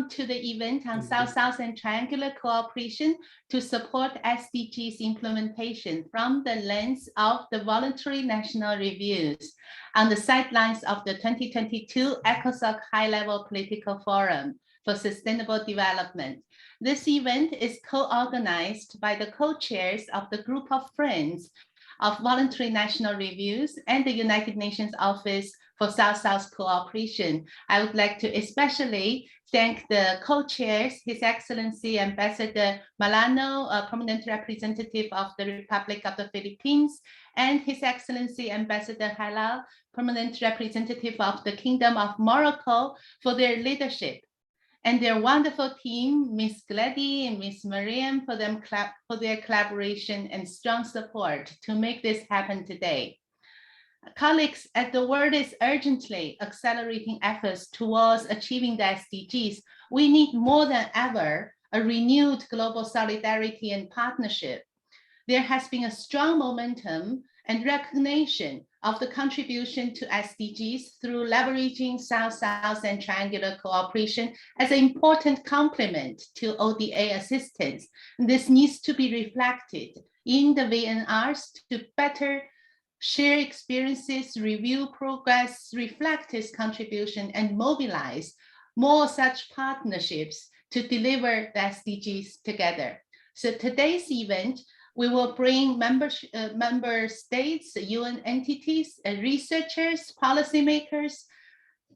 welcome to the event on South-South and Triangular Cooperation to support SDGs implementation from the lens of the Voluntary National Reviews on the sidelines of the 2022 ECOSOC High-Level Political Forum for Sustainable Development. This event is co-organized by the co-chairs of the Group of Friends of Voluntary National Reviews and the United Nations Office for South-South Cooperation. I would like to especially thank the co-chairs, His Excellency Ambassador Malano, a permanent representative of the Republic of the Philippines, and His Excellency Ambassador Halal, permanent representative of the Kingdom of Morocco, for their leadership, and their wonderful team, Ms. Glady and Ms. Mariam, for their collaboration and strong support to make this happen today. Colleagues, as the world is urgently accelerating efforts towards achieving the SDGs, we need more than ever a renewed global solidarity and partnership. There has been a strong momentum and recognition of the contribution to SDGs through leveraging South-South and Triangular Cooperation as an important complement to ODA assistance. This needs to be reflected in the VNRs to better share experiences, review progress, reflect its contribution, and mobilize more such partnerships to deliver the SDGs together. So today's event, we will bring member states, UN entities, researchers, policymakers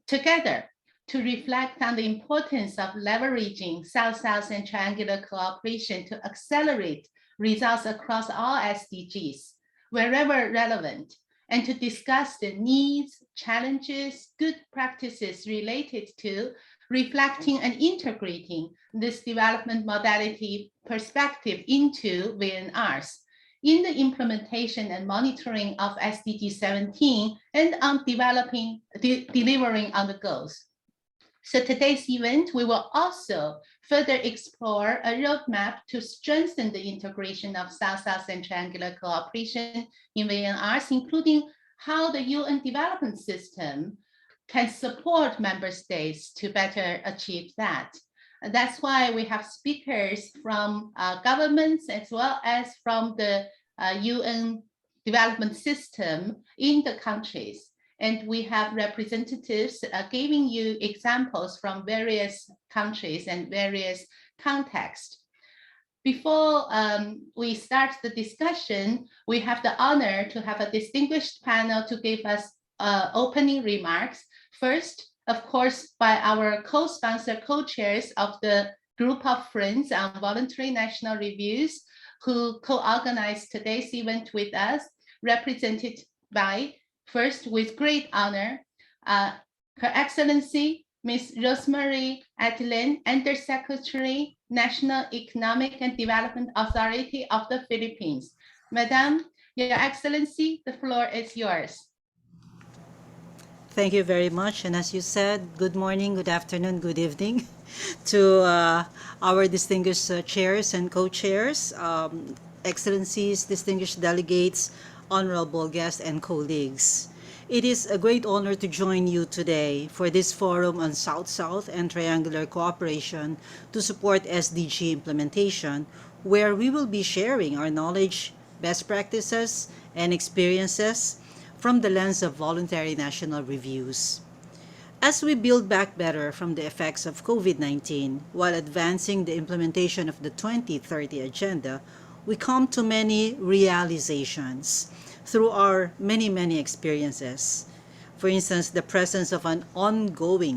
together to reflect on the importance of leveraging South-South and Triangular Cooperation to accelerate results across all SDGs, wherever relevant, and to discuss the needs, challenges, good practices related to reflecting and integrating this development modality perspective into VNRs in the implementation and monitoring of SDG 17 and on delivering on the goals. So today's event, we will also further explore a roadmap to strengthen the integration of South-South and Triangular Cooperation in VNRs, including how the UN development system can support member states to better achieve that. And that's why we have speakers from governments as well as from the UN development system in the countries. And we have representatives giving you examples from various countries and various contexts. Before we start the discussion, we have the honor to have a distinguished panel to give us opening remarks. First, of course, by our co-sponsor, co-chairs of the Group of Friends on Voluntary National Reviews, who co-organized today's event with us, represented by, first, with great honor, Her Excellency, Ms. Rosemary Atlan, Undersecretary, National Economic and Development Authority of the Philippines. Madam, Your Excellency, the floor is yours. Thank you very much. And as you said, good morning, good afternoon, good evening to our distinguished chairs and co-chairs, excellencies, distinguished delegates, honorable guests, and colleagues. It is a great honor to join you today for this forum on South-South and Triangular Cooperation to support SDG implementation, where we will be sharing our knowledge, best practices, and experiences from the lens of Voluntary National Reviews. As we build back better from the effects of COVID-19 while advancing the implementation of the 2030 Agenda, we come to many realizations through our many experiences. For instance, the presence of an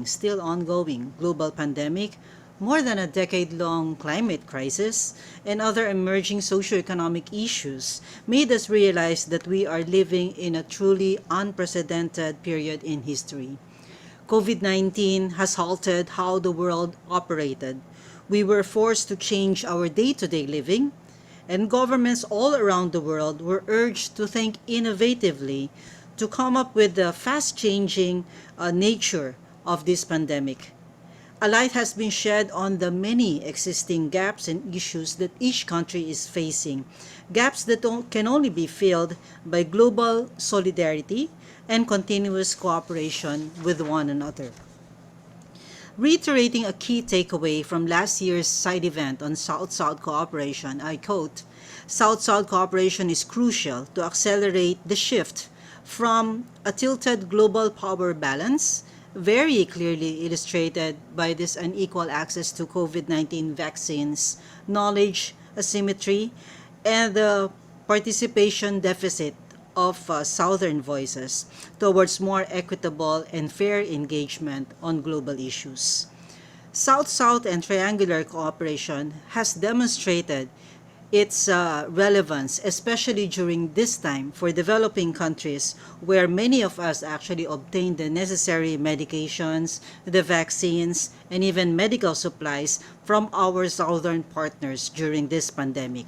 still ongoing global pandemic, more than a decade-long climate crisis, and other emerging socioeconomic issues made us realize that we are living in a truly unprecedented period in history. COVID-19 has halted how the world operated. We were forced to change our day-to-day living, and governments all around the world were urged to think innovatively to come up with the fast-changing nature of this pandemic. A light has been shed on the many existing gaps and issues that each country is facing, gaps that can only be filled by global solidarity and continuous cooperation with one another. Reiterating a key takeaway from last year's side event on South-South cooperation, I quote, "South-South cooperation is crucial to accelerate the shift from a tilted global power balance, very clearly illustrated by this unequal access to COVID-19 vaccines, knowledge asymmetry, and the participation deficit of Southern voices towards more equitable and fair engagement on global issues. South-South and triangular cooperation has demonstrated its relevance, especially during this time for developing countries where many of us actually obtained the necessary medications, the vaccines, and even medical supplies from our southern partners during this pandemic.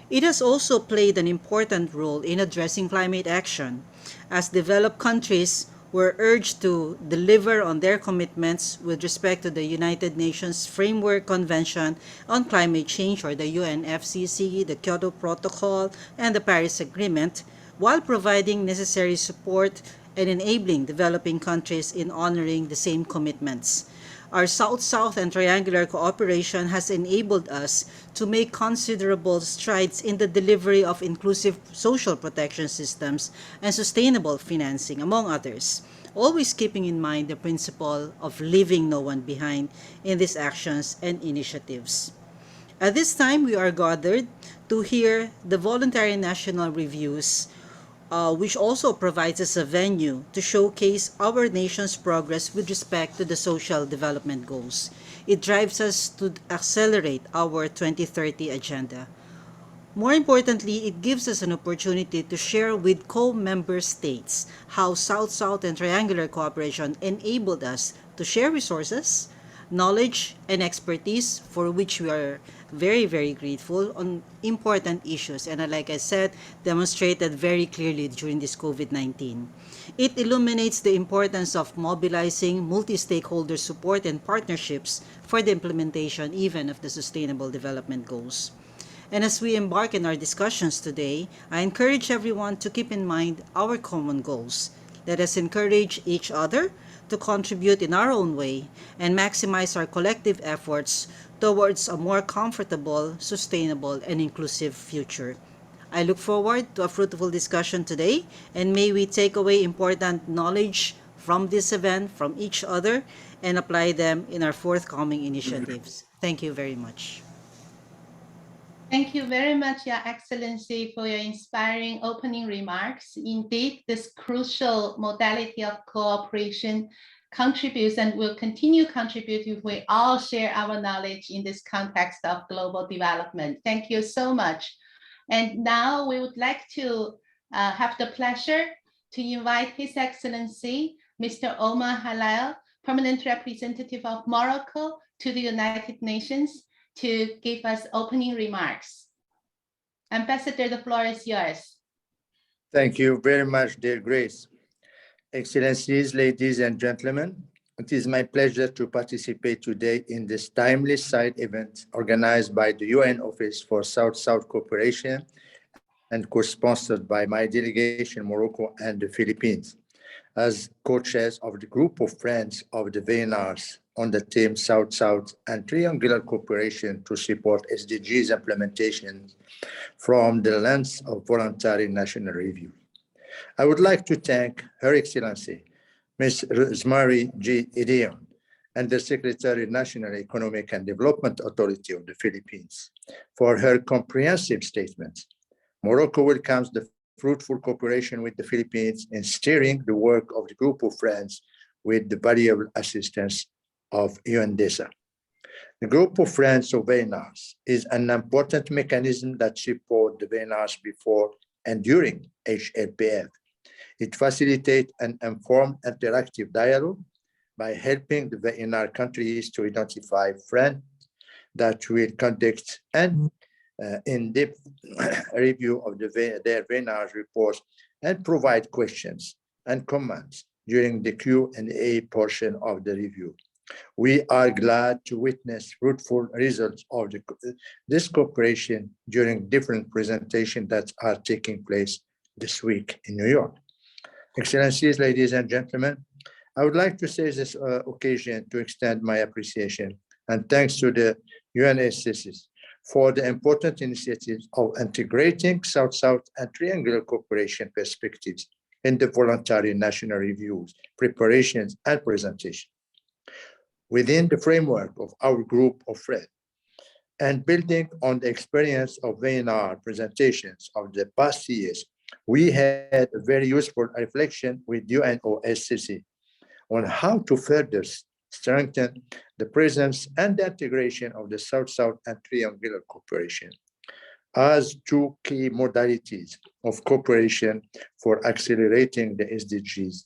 It has also played an important role in addressing climate action, as developed countries were urged to deliver on their commitments with respect to the United Nations Framework Convention on Climate Change, or the UNFCCC, the Kyoto Protocol, and the Paris Agreement, while providing necessary support and enabling developing countries in honoring the same commitments. Our South-South and triangular cooperation has enabled us to make considerable strides in the delivery of inclusive social protection systems and sustainable financing, among others, always keeping in mind the principle of leaving no one behind in these actions and initiatives. At this time, we are gathered to hear the Voluntary National Reviews, which also provides us a venue to showcase our nation's progress with respect to the social development goals. It drives us to accelerate our 2030 agenda. More importantly, it gives us an opportunity to share with co-member states how South-South and triangular cooperation enabled us to share resources, knowledge, and expertise, for which we are very, very grateful, on important issues, and like I said, demonstrated very clearly during this COVID-19. It illuminates the importance of mobilizing multi-stakeholder support and partnerships for the implementation even of the Sustainable Development Goals. And as we embark in our discussions today, I encourage everyone to keep in mind our common goals. Let us encourage each other to contribute in our own way and maximize our collective efforts towards a more comfortable, sustainable, and inclusive future. I look forward to a fruitful discussion today, and may we take away important knowledge from this event, from each other, and apply them in our forthcoming initiatives. Thank you very much. Thank you very much, Your Excellency, for your inspiring opening remarks. Indeed, this crucial modality of cooperation contributes and will continue contributing if we all share our knowledge in this context of global development. Thank you so much. And now we would like to have the pleasure to invite His Excellency, Mr. Omar Halal, Permanent Representative of Morocco to the United Nations, to give us opening remarks. Ambassador, the floor is yours. Thank you very much, dear Grace. Excellencies, ladies and gentlemen, it is my pleasure to participate today in this timely side event organized by the UN Office for South-South Cooperation and co-sponsored by my delegation, Morocco and the Philippines, as co-chairs of the group of friends of the VNRs on the theme South-South and triangular cooperation to support SDGs implementation from the lens of Voluntary National Review. I would like to thank Her Excellency, Ms. Rosemary G. Ideon, and the Secretary National Economic and Development Authority of the Philippines for her comprehensive statements. Morocco welcomes the fruitful cooperation with the Philippines in steering the work of the group of friends with the valuable assistance of UNDESA. The group of friends of VNRs is an important mechanism that supports the VNRs before and during HLPF. It facilitates an informed interactive dialogue by helping the VNR countries to identify friends that will conduct an in-depth review of their VNR's reports and provide questions and comments during the Q&A portion of the review. We are glad to witness fruitful results of this cooperation during different presentations that are taking place this week in New York. Excellencies, ladies and gentlemen, I would like to say this occasion to extend my appreciation and thanks to the UNSCS for the important initiatives of integrating South-South and triangular cooperation perspectives in the voluntary national reviews, preparations, and presentation. Within the framework of our group of friends, and building on the experience of VNR presentations of the past years, we had a very useful reflection with UNOSCC on how to further strengthen the presence and the integration of the South-South and triangular cooperation as two key modalities of cooperation for accelerating the SDGs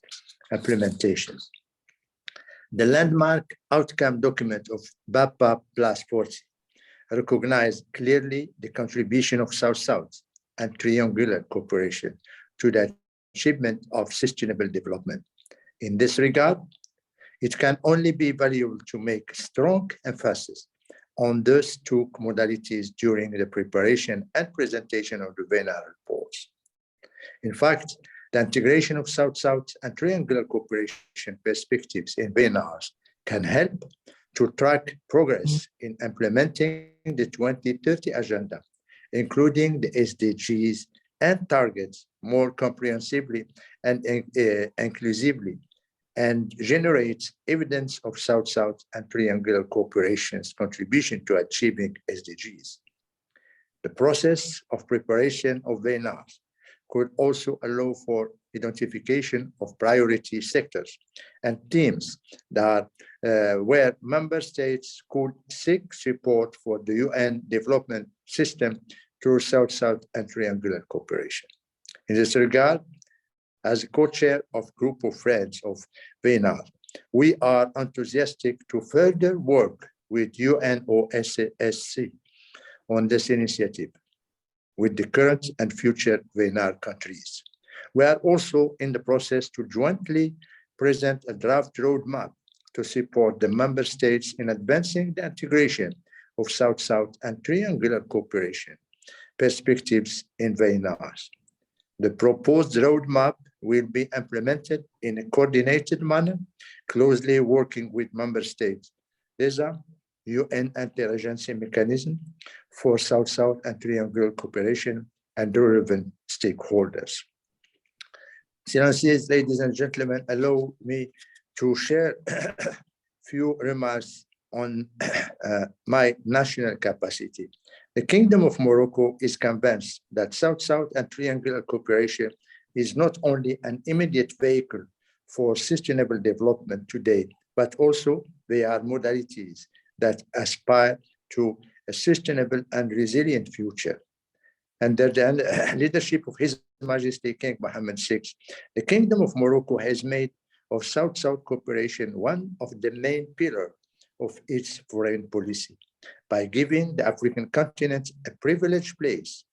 implementation. The landmark outcome document of BAPA Plus 40 recognized clearly the contribution of South-South and triangular cooperation to the achievement of sustainable development. In this regard, it can only be valuable to make strong emphasis on those two modalities during the preparation and presentation of the VNR reports. In fact, the integration of South-South and triangular cooperation perspectives in VNRs can help to track progress in implementing the 2030 agenda, including the SDGs and targets more comprehensively and inclusively, and generates evidence of South-South and triangular cooperation's contribution to achieving SDGs. The process of preparation of VNRs could also allow for identification of priority sectors and themes that where member states could seek support for the UN development system through South-South and triangular cooperation. In this regard, as a co-chair of Group of Friends of VNR, we are enthusiastic to further work with UNOSCC on this initiative with the current and future VNR countries. We are also in the process to jointly present a draft roadmap to support the member states in advancing the integration of South-South and triangular cooperation perspectives in VNRs. The proposed roadmap will be implemented in a coordinated manner, closely working with member states. These are UN interagency mechanism for South-South and triangular cooperation and relevant stakeholders. Excellencies, ladies and gentlemen, allow me to share a few remarks on my national capacity. The Kingdom of Morocco is convinced that South-South and triangular cooperation is not only an immediate vehicle for sustainable development today, but also they are modalities that aspire to a sustainable and resilient future. Under the leadership of His Majesty King Mohammed VI, the Kingdom of Morocco has made of South-South cooperation one of the main pillars of its foreign policy by giving the African continent a privileged place.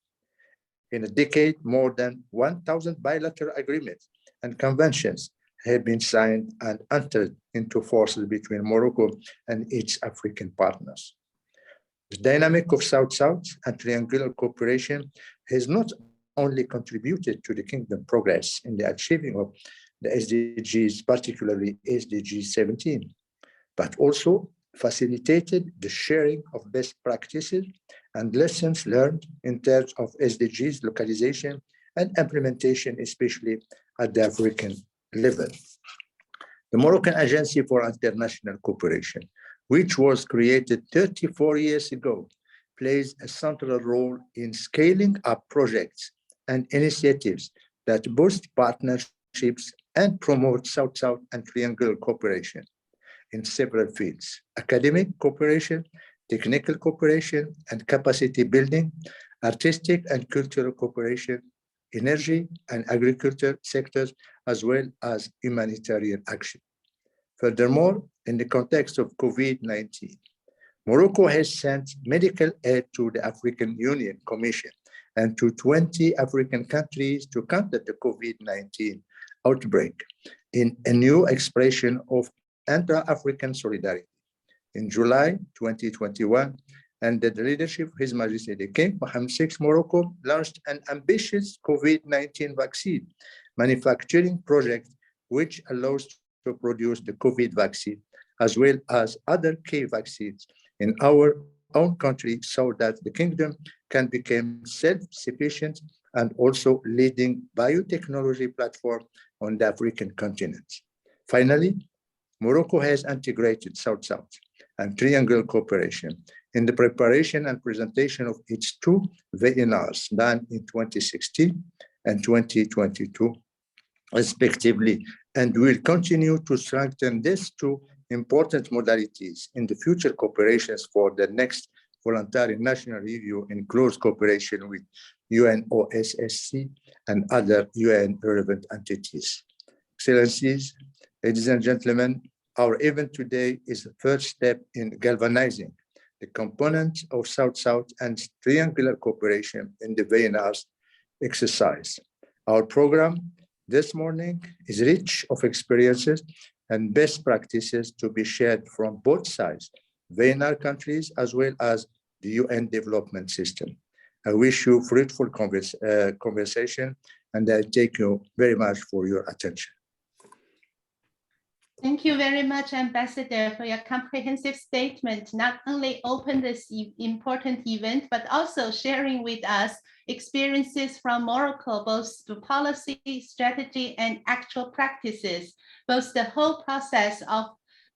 In a decade, more than 1,000 bilateral agreements and conventions have been signed and entered into force between Morocco and its African partners. The dynamic of South-South and triangular cooperation has not only contributed to the Kingdom progress in the achieving of the SDGs, particularly SDG 17, but also facilitated the sharing of best practices and lessons learned in terms of SDGs localization and implementation, especially at the African level. The Moroccan Agency for International Cooperation, which was created 34 years ago, plays a central role in scaling up projects and initiatives that boost partnerships and promote South-South and triangular cooperation in several fields: academic cooperation, technical cooperation and capacity building, artistic and cultural cooperation, energy and agriculture sectors, as well as humanitarian action. Furthermore, in the context of COVID-19, Morocco has sent medical aid to the African Union Commission and to 20 African countries to counter the COVID-19 outbreak in a new expression of intra-African solidarity. In July 2021, under the leadership of His Majesty the King Mohammed VI, Morocco launched an ambitious COVID-19 vaccine manufacturing project which allows to produce the COVID vaccine, as well as other key vaccines in our own country, so that the kingdom can become self-sufficient and also leading biotechnology platform on the African continent. Finally, Morocco has integrated South-South and triangle cooperation in the preparation and presentation of its two VNRs done in 2016 and 2022, respectively, and will continue to strengthen these two important modalities in the future cooperations for the next Voluntary National Review in close cooperation with UNOSSC and other UN relevant entities. Excellencies, ladies and gentlemen, our event today is the first step in galvanizing the components of South-South and triangular cooperation in the VNR's exercise. Our program this morning is rich of experiences and best practices to be shared from both sides, VNR countries as well as the UN development system. I wish you fruitful conversation, and I thank you very much for your attention. Thank you very much, Ambassador, for your comprehensive statement, not only open this important event, but also sharing with us experiences from Morocco, both the policy, strategy, and actual practices, both the whole process of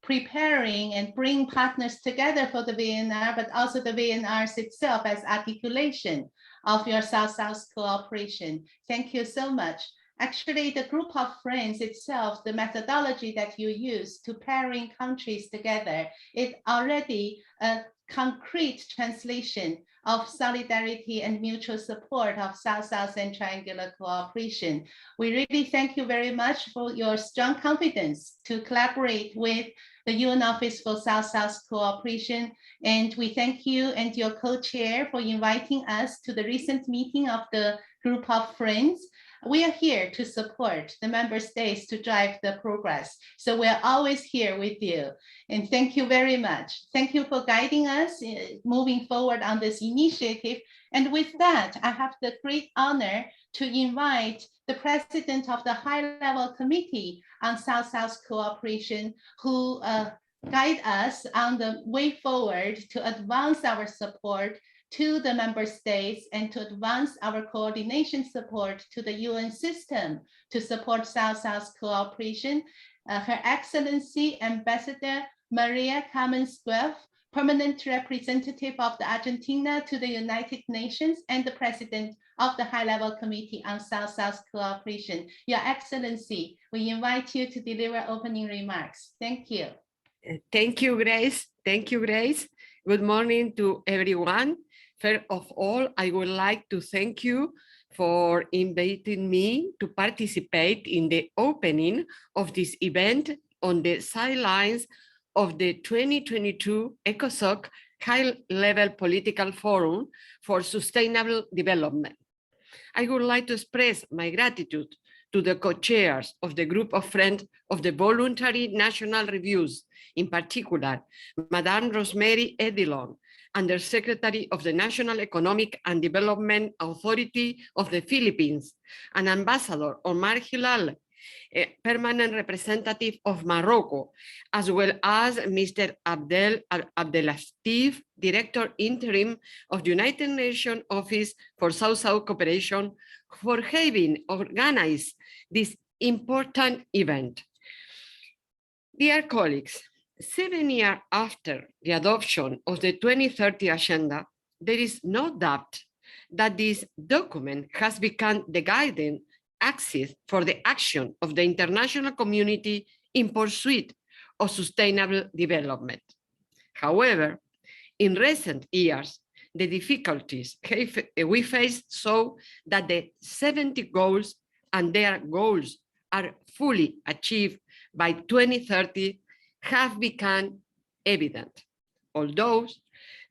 preparing and bringing partners together for the VNR, but also the VNRs itself as articulation of your South-South cooperation. Thank you so much. Actually, the group of friends itself, the methodology that you use to pairing countries together, is already a concrete translation of solidarity and mutual support of South-South and triangular cooperation. We really thank you very much for your strong confidence to collaborate with the UN Office for South-South Cooperation. And we thank you and your co-chair for inviting us to the recent meeting of the group of friends. We are here to support the member states to drive the progress. So we're always here with you. And thank you very much. Thank you for guiding us moving forward on this initiative. And with that, I have the great honor to invite the president of the high-level committee on South-South cooperation, who guide us on the way forward to advance our support to the member states and to advance our coordination support to the UN system to support South-South cooperation. Her Excellency Ambassador Maria Carmen-Squelf, Permanent Representative of the Argentina to the United Nations and the President of the High-Level Committee on South-South Cooperation. Your Excellency, we invite you to deliver opening remarks. Thank you. Thank you, Grace. Thank you, Grace. Good morning to everyone. First of all, I would like to thank you for inviting me to participate in the opening of this event on the sidelines of the 2022 ECOSOC High-Level Political Forum for Sustainable Development. I would like to express my gratitude to the co-chairs of the group of friends of the Voluntary National Reviews, in particular, Madame Rosemary Edilon, Undersecretary of the National Economic and Development Authority of the Philippines, and Ambassador Omar Hilal, a permanent representative of Morocco, as well as Mr. Abdelatif, Director Interim of the United Nations Office for South-South Cooperation, for having organized this important event. Dear colleagues, 7 years after the adoption of the 2030 Agenda, there is no doubt that this document has become the guiding axis for the action of the international community in pursuit of sustainable development. However, in recent years, the difficulties we face show that the 70 goals and their goals are fully achieved by 2030 have become evident. Although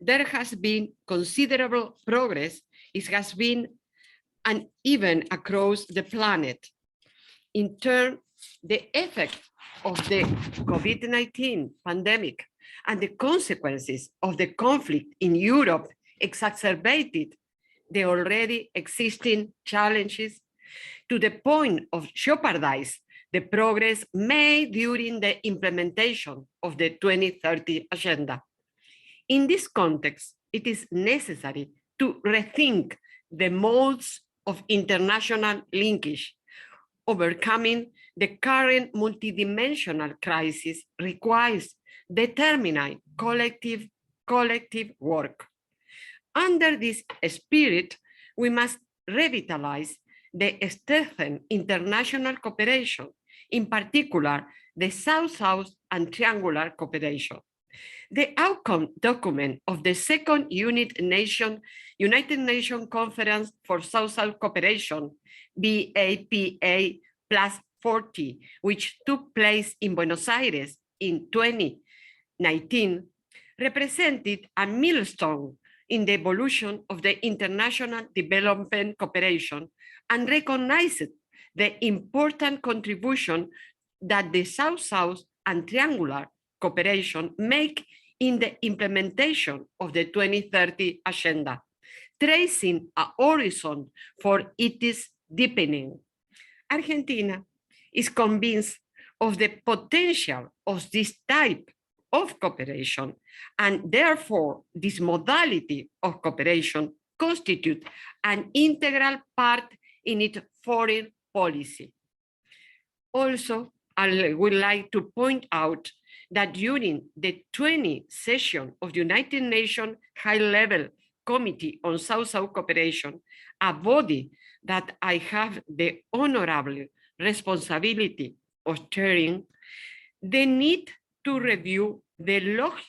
there has been considerable progress, it has been uneven across the planet. In turn, the effect of the COVID-19 pandemic and the consequences of the conflict in Europe exacerbated the already existing challenges to the point of jeopardize the progress made during the implementation of the 2030 Agenda. In this context, it is necessary to rethink the modes of international linkage. Overcoming the current multidimensional crisis requires determined collective work. Under this spirit, we must revitalize the strengthened international cooperation, in particular, the South-South and triangular cooperation. The outcome document of the second United Nations Conference for South-South Cooperation, BAPA plus 40, which took place in Buenos Aires in 2019, represented a milestone in the evolution of the international development cooperation and recognized the important contribution that the South-South and triangular cooperation make in the implementation of the 2030 Agenda, tracing a horizon for its deepening. Argentina is convinced of the potential of this type of cooperation, and therefore this modality of cooperation constitutes an integral part in its foreign policy. Also, I would like to point out that during the 20th session of the United Nations High-Level Committee on South-South Cooperation, a body that I have the honorable responsibility of chairing, the need to review the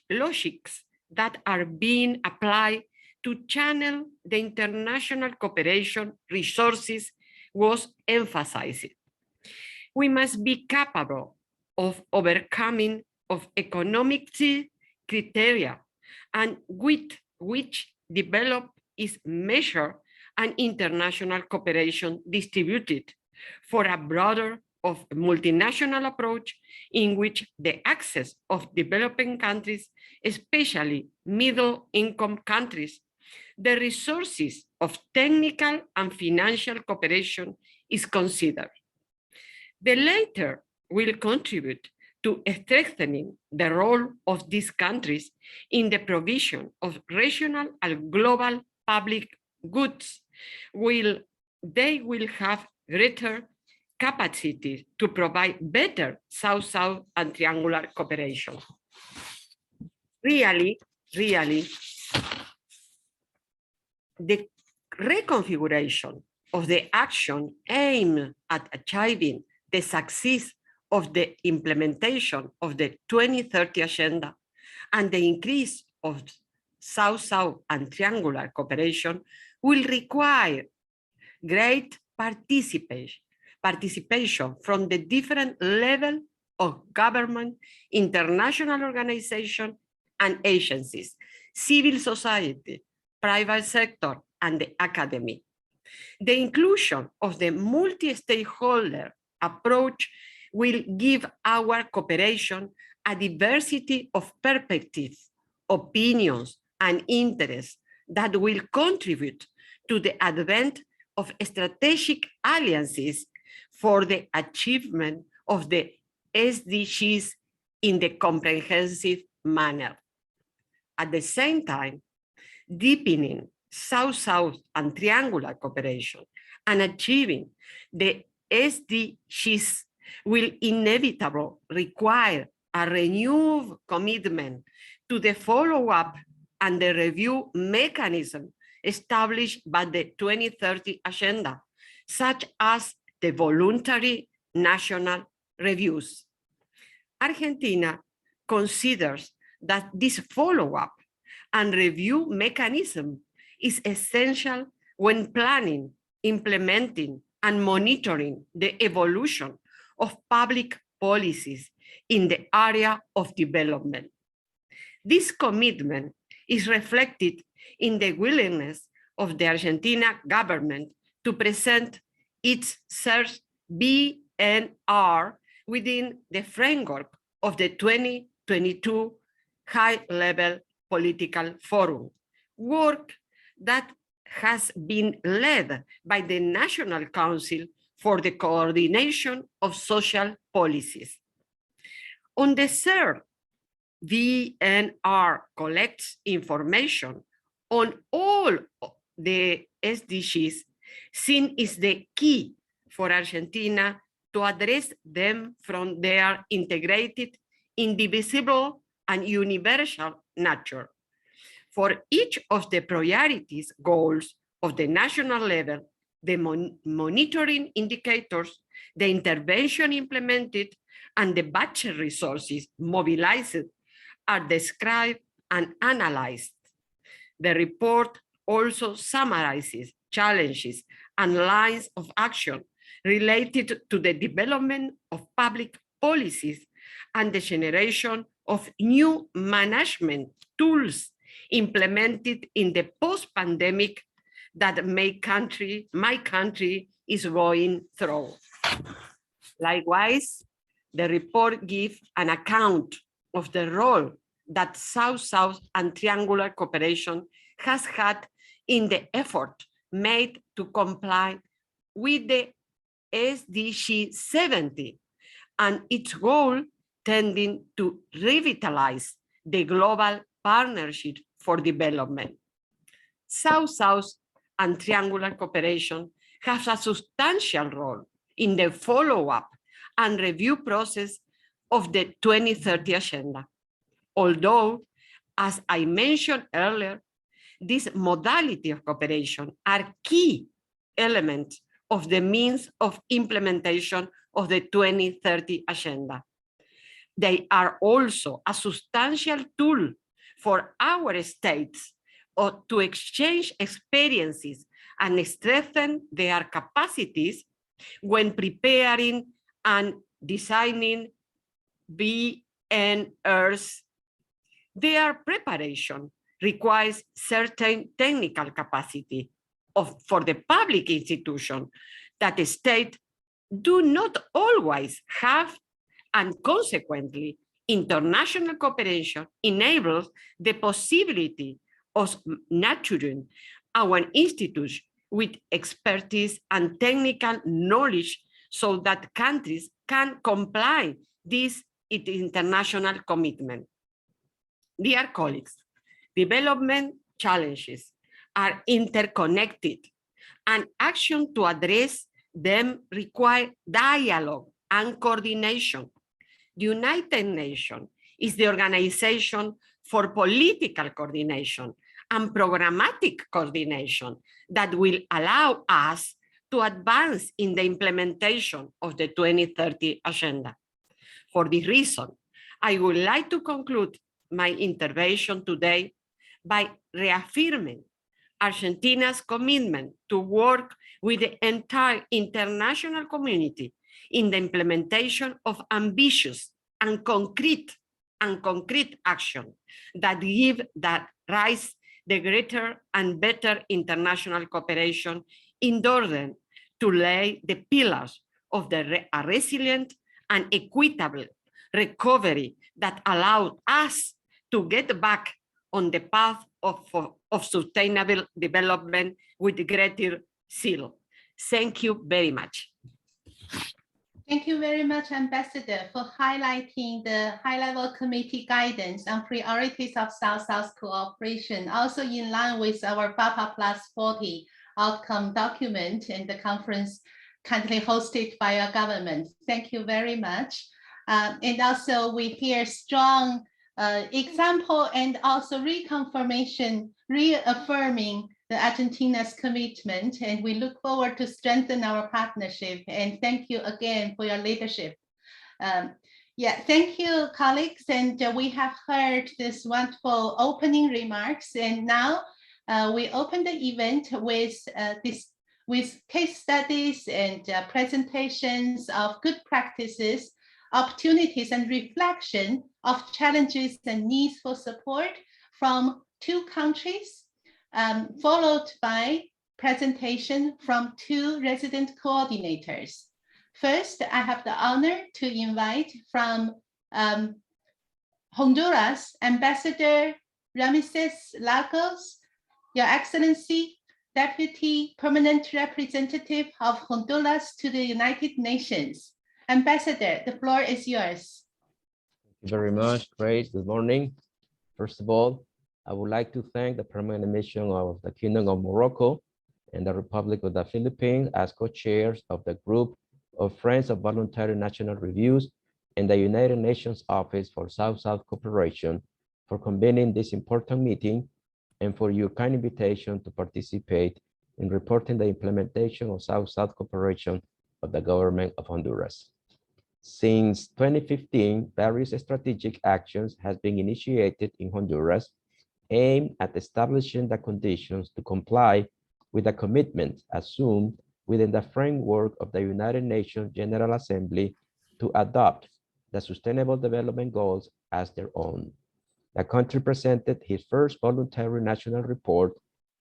logics that are being applied to channel the international cooperation resources was emphasized. We must be capable of overcoming of economic criteria and with which develop is measured and international cooperation distributed for a broader of multinational approach in which the access of developing countries, especially middle-income countries, the resources of technical and financial cooperation is considered. The latter will contribute to strengthening the role of these countries in the provision of regional and global public goods, they will have greater capacity to provide better South-South and triangular cooperation. Really, the reconfiguration of the action aimed at achieving the success of the implementation of the 2030 Agenda and the increase of South-South and triangular cooperation will require great participation from the different levels of government, international organizations and agencies, civil society, private sector, and the academy. The inclusion of the multi-stakeholder approach will give our cooperation a diversity of perspectives, opinions, and interests that will contribute to the advent of strategic alliances for the achievement of the SDGs in the comprehensive manner. At the same time, deepening South-South and triangular cooperation and achieving the SDGs will inevitably require a renewed commitment to the follow-up and the review mechanism established by the 2030 Agenda, such as the Voluntary National Reviews. Argentina considers that this follow-up and review mechanism is essential when planning, implementing, and monitoring the evolution of public policies in the area of development. This commitment is reflected in the willingness of the Argentina government to present its search BNR within the framework of the 2022 High-Level Political Forum, work that has been led by the National Council for the coordination of social policies. On the third, VNR collects information on all the SDGs, since it's the key for Argentina to address them from their integrated, indivisible, and universal nature. For each of the priorities goals of the national level, the monitoring indicators, the intervention implemented, and the budget resources mobilized are described and analyzed. The report also summarizes challenges and lines of action related to the development of public policies and the generation of new management tools implemented in the post-pandemic that my country is going through. Likewise, the report gives an account of the role that South-South and triangular cooperation has had in the effort made to comply with the SDG 70 and its goal tending to revitalize the global partnership for development. South-South and triangular cooperation has a substantial role in the follow-up and review process of the 2030 agenda. Although, as I mentioned earlier, this modality of cooperation are key elements of the means of implementation of the 2030 agenda. They are also a substantial tool for our states to exchange experiences and strengthen their capacities when preparing and designing VNRs. Their preparation requires certain technical capacity for the public institution that the state do not always have, and consequently, international cooperation enables the possibility of nurturing our institutes with expertise and technical knowledge so that countries can comply this international commitment. Dear colleagues, development challenges are interconnected, and action to address them require dialogue and coordination. The United Nations is the organization for political coordination and programmatic coordination that will allow us to advance in the implementation of the 2030 agenda. For this reason, I would like to conclude my intervention today by reaffirming Argentina's commitment to work with the entire international community in the implementation of ambitious and concrete action that give that rise the greater and better international cooperation in order to lay the pillars of a resilient and equitable recovery that allowed us to get back on the path of sustainable development with greater zeal. Thank you very much. Thank you very much, Ambassador, for highlighting the high-level committee guidance on priorities of South-South cooperation, also in line with our PAPA Plus 40 outcome document and the conference kindly hosted by our government. Thank you very much. And also we hear strong example and also reconfirmation, reaffirming the Argentina's commitment, and we look forward to strengthen our partnership. And thank you again for your leadership. Thank you, colleagues. And we have heard this wonderful opening remarks. And now we open the event with case studies and presentations of good practices, opportunities and reflection of challenges and needs for support from 2 countries, followed by presentation from 2 resident coordinators. First, I have the honor to invite from Honduras, Ambassador Ramírez Lagos. Your Excellency, Deputy Permanent Representative of Honduras to the United Nations. Ambassador, the floor is yours. Thank you very much, Grace. Good morning. First of all, I would like to thank the Permanent Mission of the Kingdom of Morocco and the Republic of the Philippines as co-chairs of the group of Friends of Voluntary National Reviews and the United Nations Office for South-South Cooperation for convening this important meeting and for your kind invitation to participate in reporting the implementation of South-South Cooperation of the government of Honduras. Since 2015, various strategic actions have been initiated in Honduras aimed at establishing the conditions to comply with the commitments assumed within the framework of the United Nations General Assembly to adopt the Sustainable Development Goals as their own. The country presented its first voluntary national report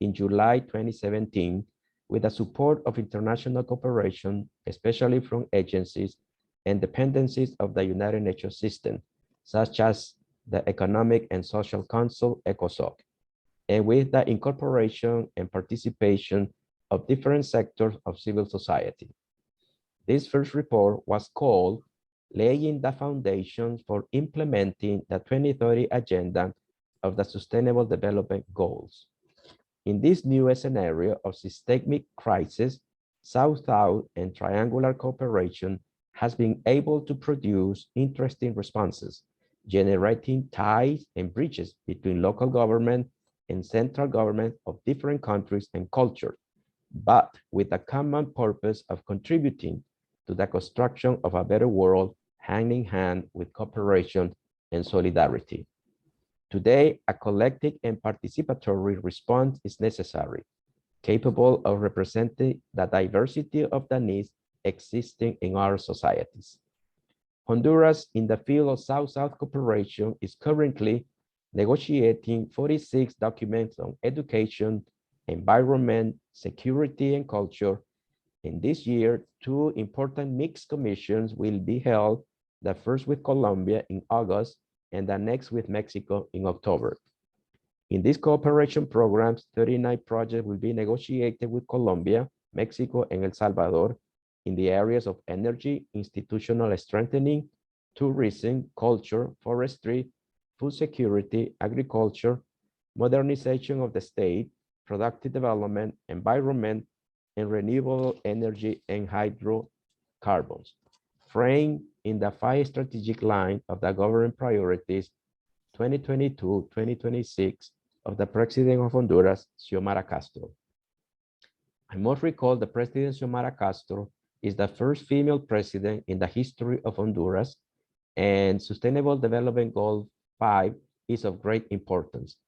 in July 2017 with the support of international cooperation, especially from agencies and dependencies of the United Nations system, such as the Economic and Social Council, ECOSOC, and with the incorporation and participation of different sectors of civil society. This first report was called Laying the Foundations for Implementing the 2030 Agenda of the Sustainable Development Goals. In this new scenario of systemic crisis, South-South and triangular cooperation has been able to produce interesting responses, generating ties and bridges between local government and central government of different countries and cultures, but with the common purpose of contributing to the construction of a better world hand in hand with cooperation and solidarity. Today, a collective and participatory response is necessary, capable of representing the diversity of the needs existing in our societies. Honduras, in the field of South-South cooperation, is currently negotiating 46 documents on education, environment, security, and culture. In this year, two important mixed commissions will be held, the first with Colombia in August and the next with Mexico in October. In these cooperation programs, 39 projects will be negotiated with Colombia, Mexico, and El Salvador in the areas of energy, institutional strengthening, tourism, culture, forestry, food security, agriculture, modernization of the state, productive development, environment, and renewable energy and hydrocarbons, framed in the 5 strategic line of the government priorities 2022-2026 of the President of Honduras, Xiomara Castro. I must recall the President Xiomara Castro is the first female president in the history of Honduras, and Sustainable Development Goal 5 is of great importance.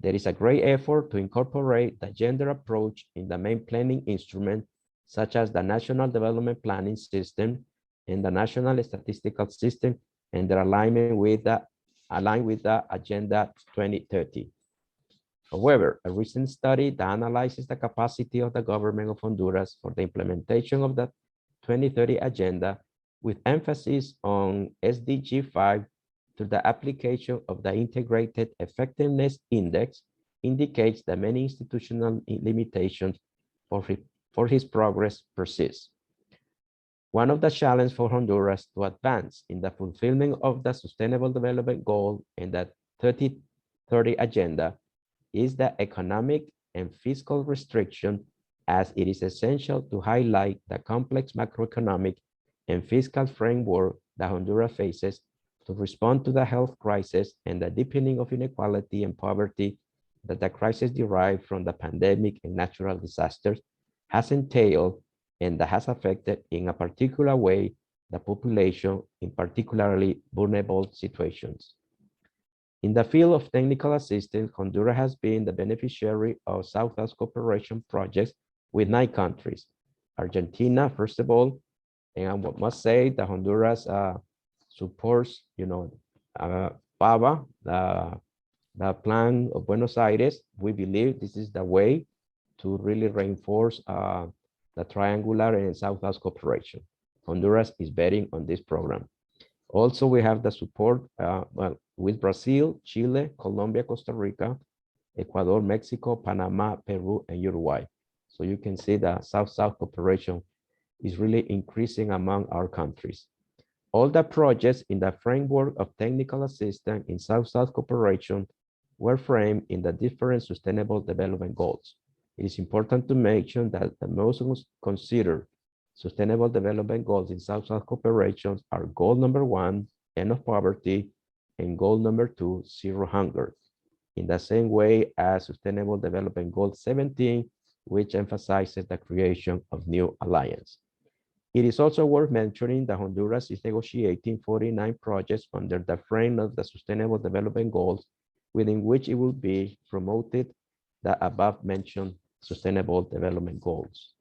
There is a great effort to incorporate the gender approach in the main planning instruments, such as the National Development Planning System and the National Statistical System, and their alignment with the Agenda 2030. However, a recent study that analyzes the capacity of the government of Honduras for the implementation of the 2030 Agenda, with emphasis on SDG 5 through the application of the Integrated Effectiveness Index, indicates that many institutional limitations for his progress persist. One of the challenges for Honduras to advance in the fulfillment of the Sustainable Development Goal and the 2030 Agenda is the economic and fiscal restriction, as it is essential to highlight the complex macroeconomic and fiscal framework that Honduras faces to respond to the health crisis and the deepening of inequality and poverty that the crisis derived from the pandemic and natural disasters has entailed, and that has affected in a particular way the population in particularly vulnerable situations. In the field of technical assistance, Honduras has been the beneficiary of South-South cooperation projects with 9 countries. Argentina, first of all, and I must say that Honduras supports, PAVA, the Plan of Buenos Aires. We believe this is the way to really reinforce the triangular and South-South cooperation. Honduras is betting on this program. Also, we have the support with Brazil, Chile, Colombia, Costa Rica, Ecuador, Mexico, Panama, Peru, and Uruguay. So you can see that South-South cooperation is really increasing among our countries. All the projects in the framework of technical assistance in South-South cooperation were framed in the different Sustainable Development Goals. It is important to mention that the most considered Sustainable Development Goals in South-South cooperation are Goal number 1, end of poverty, and Goal number 2, zero hunger. In the same way as Sustainable Development Goal 17, which emphasizes the creation of new alliance. It is also worth mentioning that Honduras is negotiating 49 projects under the frame of the Sustainable Development Goals, within which it will be promoted the above-mentioned Sustainable Development Goals.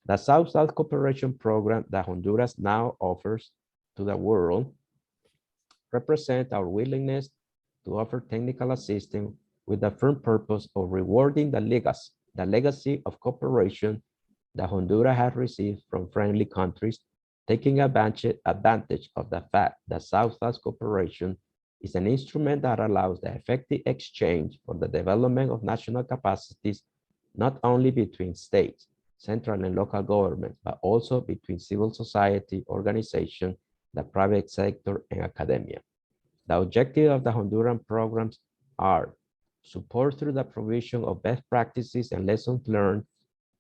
The South-South Cooperation Program that Honduras now offers to the world represents our willingness to offer technical assistance with the firm purpose of rewarding the legacy of cooperation that Honduras has received from friendly countries, taking advantage of the fact that South-South cooperation is an instrument that allows the effective exchange for the development of national capacities, not only between states, central and local governments, but also between civil society organizations, the private sector, and academia. The objective of the Honduran programs are support through the provision of best practices and lessons learned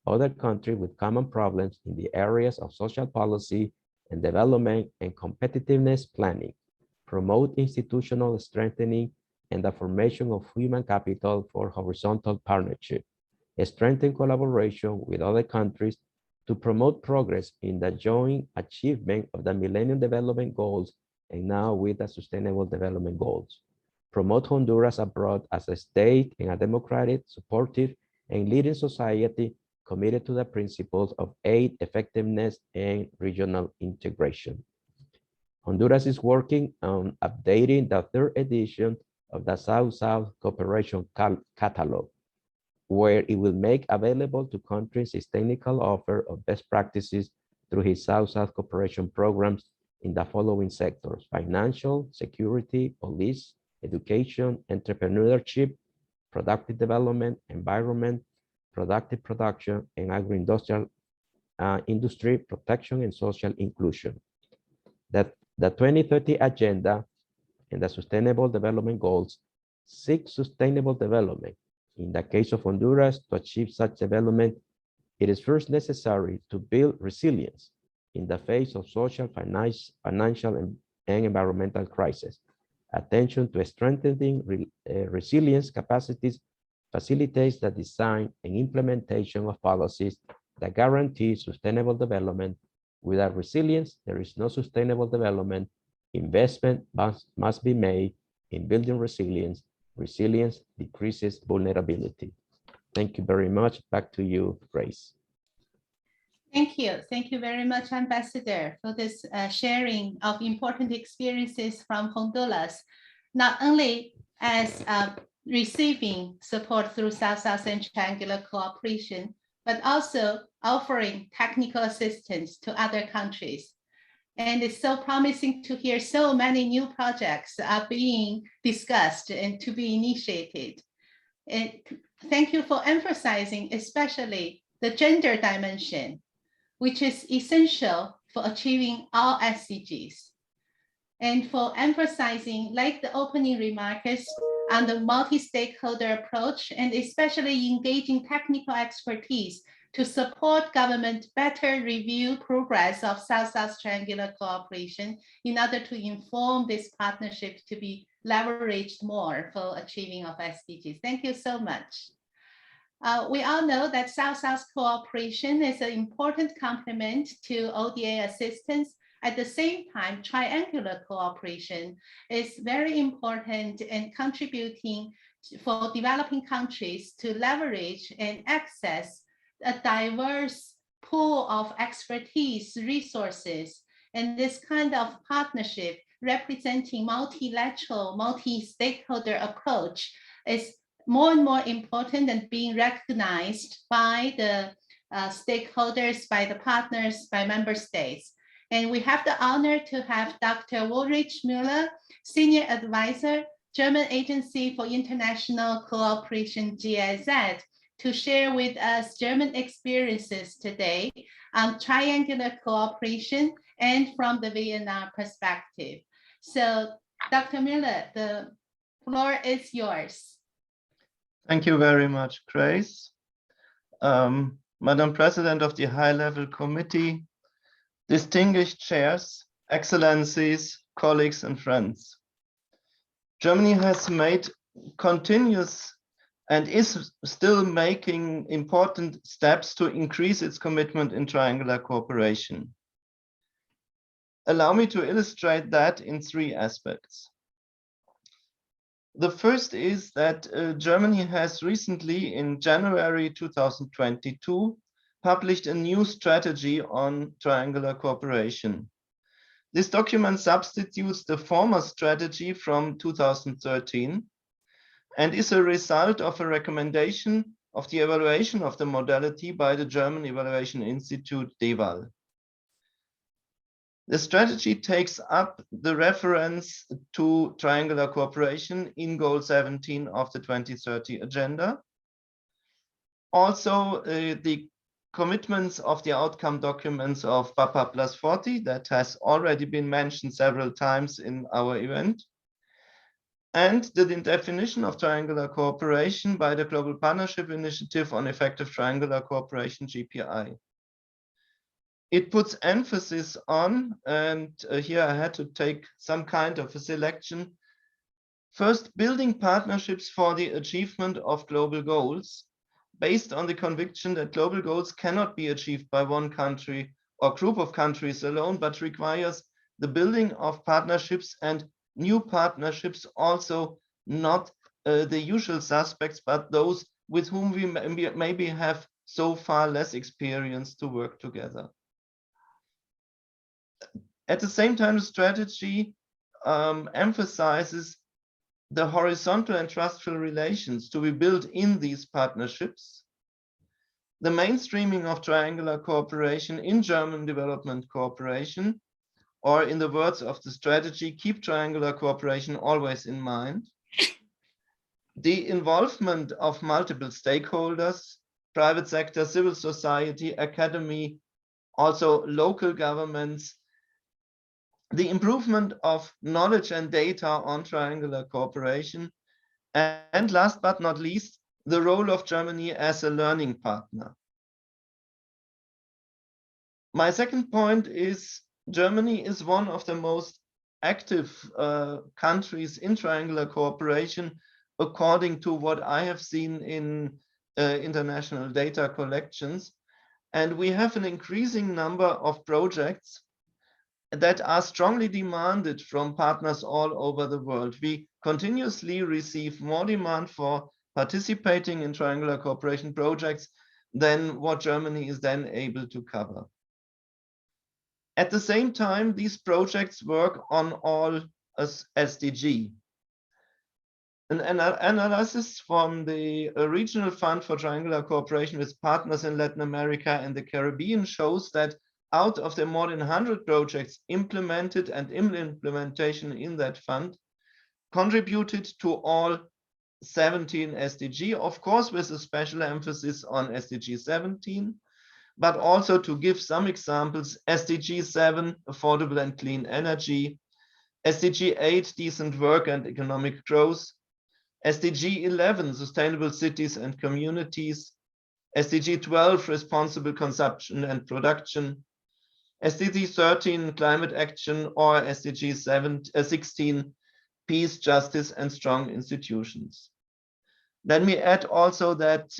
other countries with common problems in the areas of social policy and development and competitiveness planning, promote institutional strengthening and the formation of human capital for horizontal partnership, strengthen collaboration with other countries to promote progress in the joint achievement of the Millennium Development Goals and now with the Sustainable Development Goals, promote Honduras abroad as a state and a democratic, supportive, and leading society committed to the principles of aid effectiveness and regional integration. Honduras is working on updating the third edition of the South-South Cooperation Catalog, where it will make available to countries its technical offer of best practices through his South-South cooperation programs in the following sectors: financial, security, police, education, entrepreneurship, productive development, environment, productive production, and agro-industrial industry protection and social inclusion. That the 2030 Agenda and the Sustainable Development Goals seek sustainable development. In the case of Honduras, to achieve such development, it is first necessary to build resilience in the face of social, financial, and environmental crisis. Attention to strengthening resilience capacities facilitates the design and implementation of policies that guarantee sustainable development. Without resilience, there is no sustainable development. Investment must be made in building resilience. Resilience decreases vulnerability. Thank you very much. Back to you, Grace. Thank you. Thank you very much, Ambassador, for this sharing of important experiences from Honduras, not only as receiving support through South-South and triangular cooperation, but also offering technical assistance to other countries. And it's so promising to hear so many new projects are being discussed and to be initiated. And thank you for emphasizing especially the gender dimension, which is essential for achieving all SDGs. And for emphasizing, like the opening remarks, on the multi-stakeholder approach, and especially engaging technical expertise to support government better review progress of South-South triangular cooperation in order to inform this partnership to be leveraged more for achieving of SDGs. Thank you so much. We all know that South-South cooperation is an important complement to ODA assistance. At the same time, triangular cooperation is very important in contributing for developing countries to leverage and access a diverse pool of expertise, resources, and this kind of partnership representing multilateral, multi-stakeholder approach is more and more important and being recognized by the stakeholders, by the partners, by member states. And we have the honor to have Dr. Ulrich Müller, Senior Advisor, German Agency for International Cooperation, GIZ, to share with us German experiences today on triangular cooperation and from the Vietnam perspective. So, Dr. Miller, the floor is yours. Thank you very much, Grace. Madam President of the High-Level Committee, distinguished chairs, excellencies, colleagues, and friends. Germany has made continuous and is still making important steps to increase its commitment in triangular cooperation. Allow me to illustrate that in 3 aspects. The first is that Germany has recently, in January 2022, published a new strategy on triangular cooperation. This document substitutes the former strategy from 2013 and is a result of a recommendation of the evaluation of the modality by the German Evaluation Institute, DEVAL. The strategy takes up the reference to triangular cooperation in Goal 17 of the 2030 agenda. Also, the commitments of the outcome documents of BAPA plus 40 that has already been mentioned several times in our event. And the definition of triangular cooperation by the Global Partnership Initiative on Effective Triangular Cooperation, GPI. It puts emphasis on, and here I had to take some kind of a selection, first, building partnerships for the achievement of global goals, based on the conviction that global goals cannot be achieved by one country or group of countries alone, but requires the building of partnerships and new partnerships, also not the usual suspects, but those with whom we maybe have so far less experience to work together. At the same time, the strategy emphasizes the horizontal and trustful relations to be built in these partnerships, the mainstreaming of triangular cooperation in German development cooperation, or in the words of the strategy, keep triangular cooperation always in mind, the involvement of multiple stakeholders, private sector, civil society, academy, also local governments, the improvement of knowledge and data on triangular cooperation, and last but not least, the role of Germany as a learning partner. My second point is Germany is one of the most active countries in triangular cooperation, according to what I have seen in international data collections. And we have an increasing number of projects that are strongly demanded from partners all over the world. We continuously receive more demand for participating in triangular cooperation projects than what Germany is then able to cover. At the same time, these projects work on all SDG. An analysis from the Regional Fund for Triangular Cooperation with partners in Latin America and the Caribbean shows that out of the more than 100 projects implemented and in implementation in that fund, contributed to all 17 SDG, of course, with a special emphasis on SDG 17, but also to give some examples, SDG 7, affordable and clean energy, SDG 8, decent work and economic growth, SDG 11, sustainable cities and communities, SDG 12, responsible consumption and production, SDG 13, climate action, or SDG 16, peace, justice, and strong institutions. Let me add also that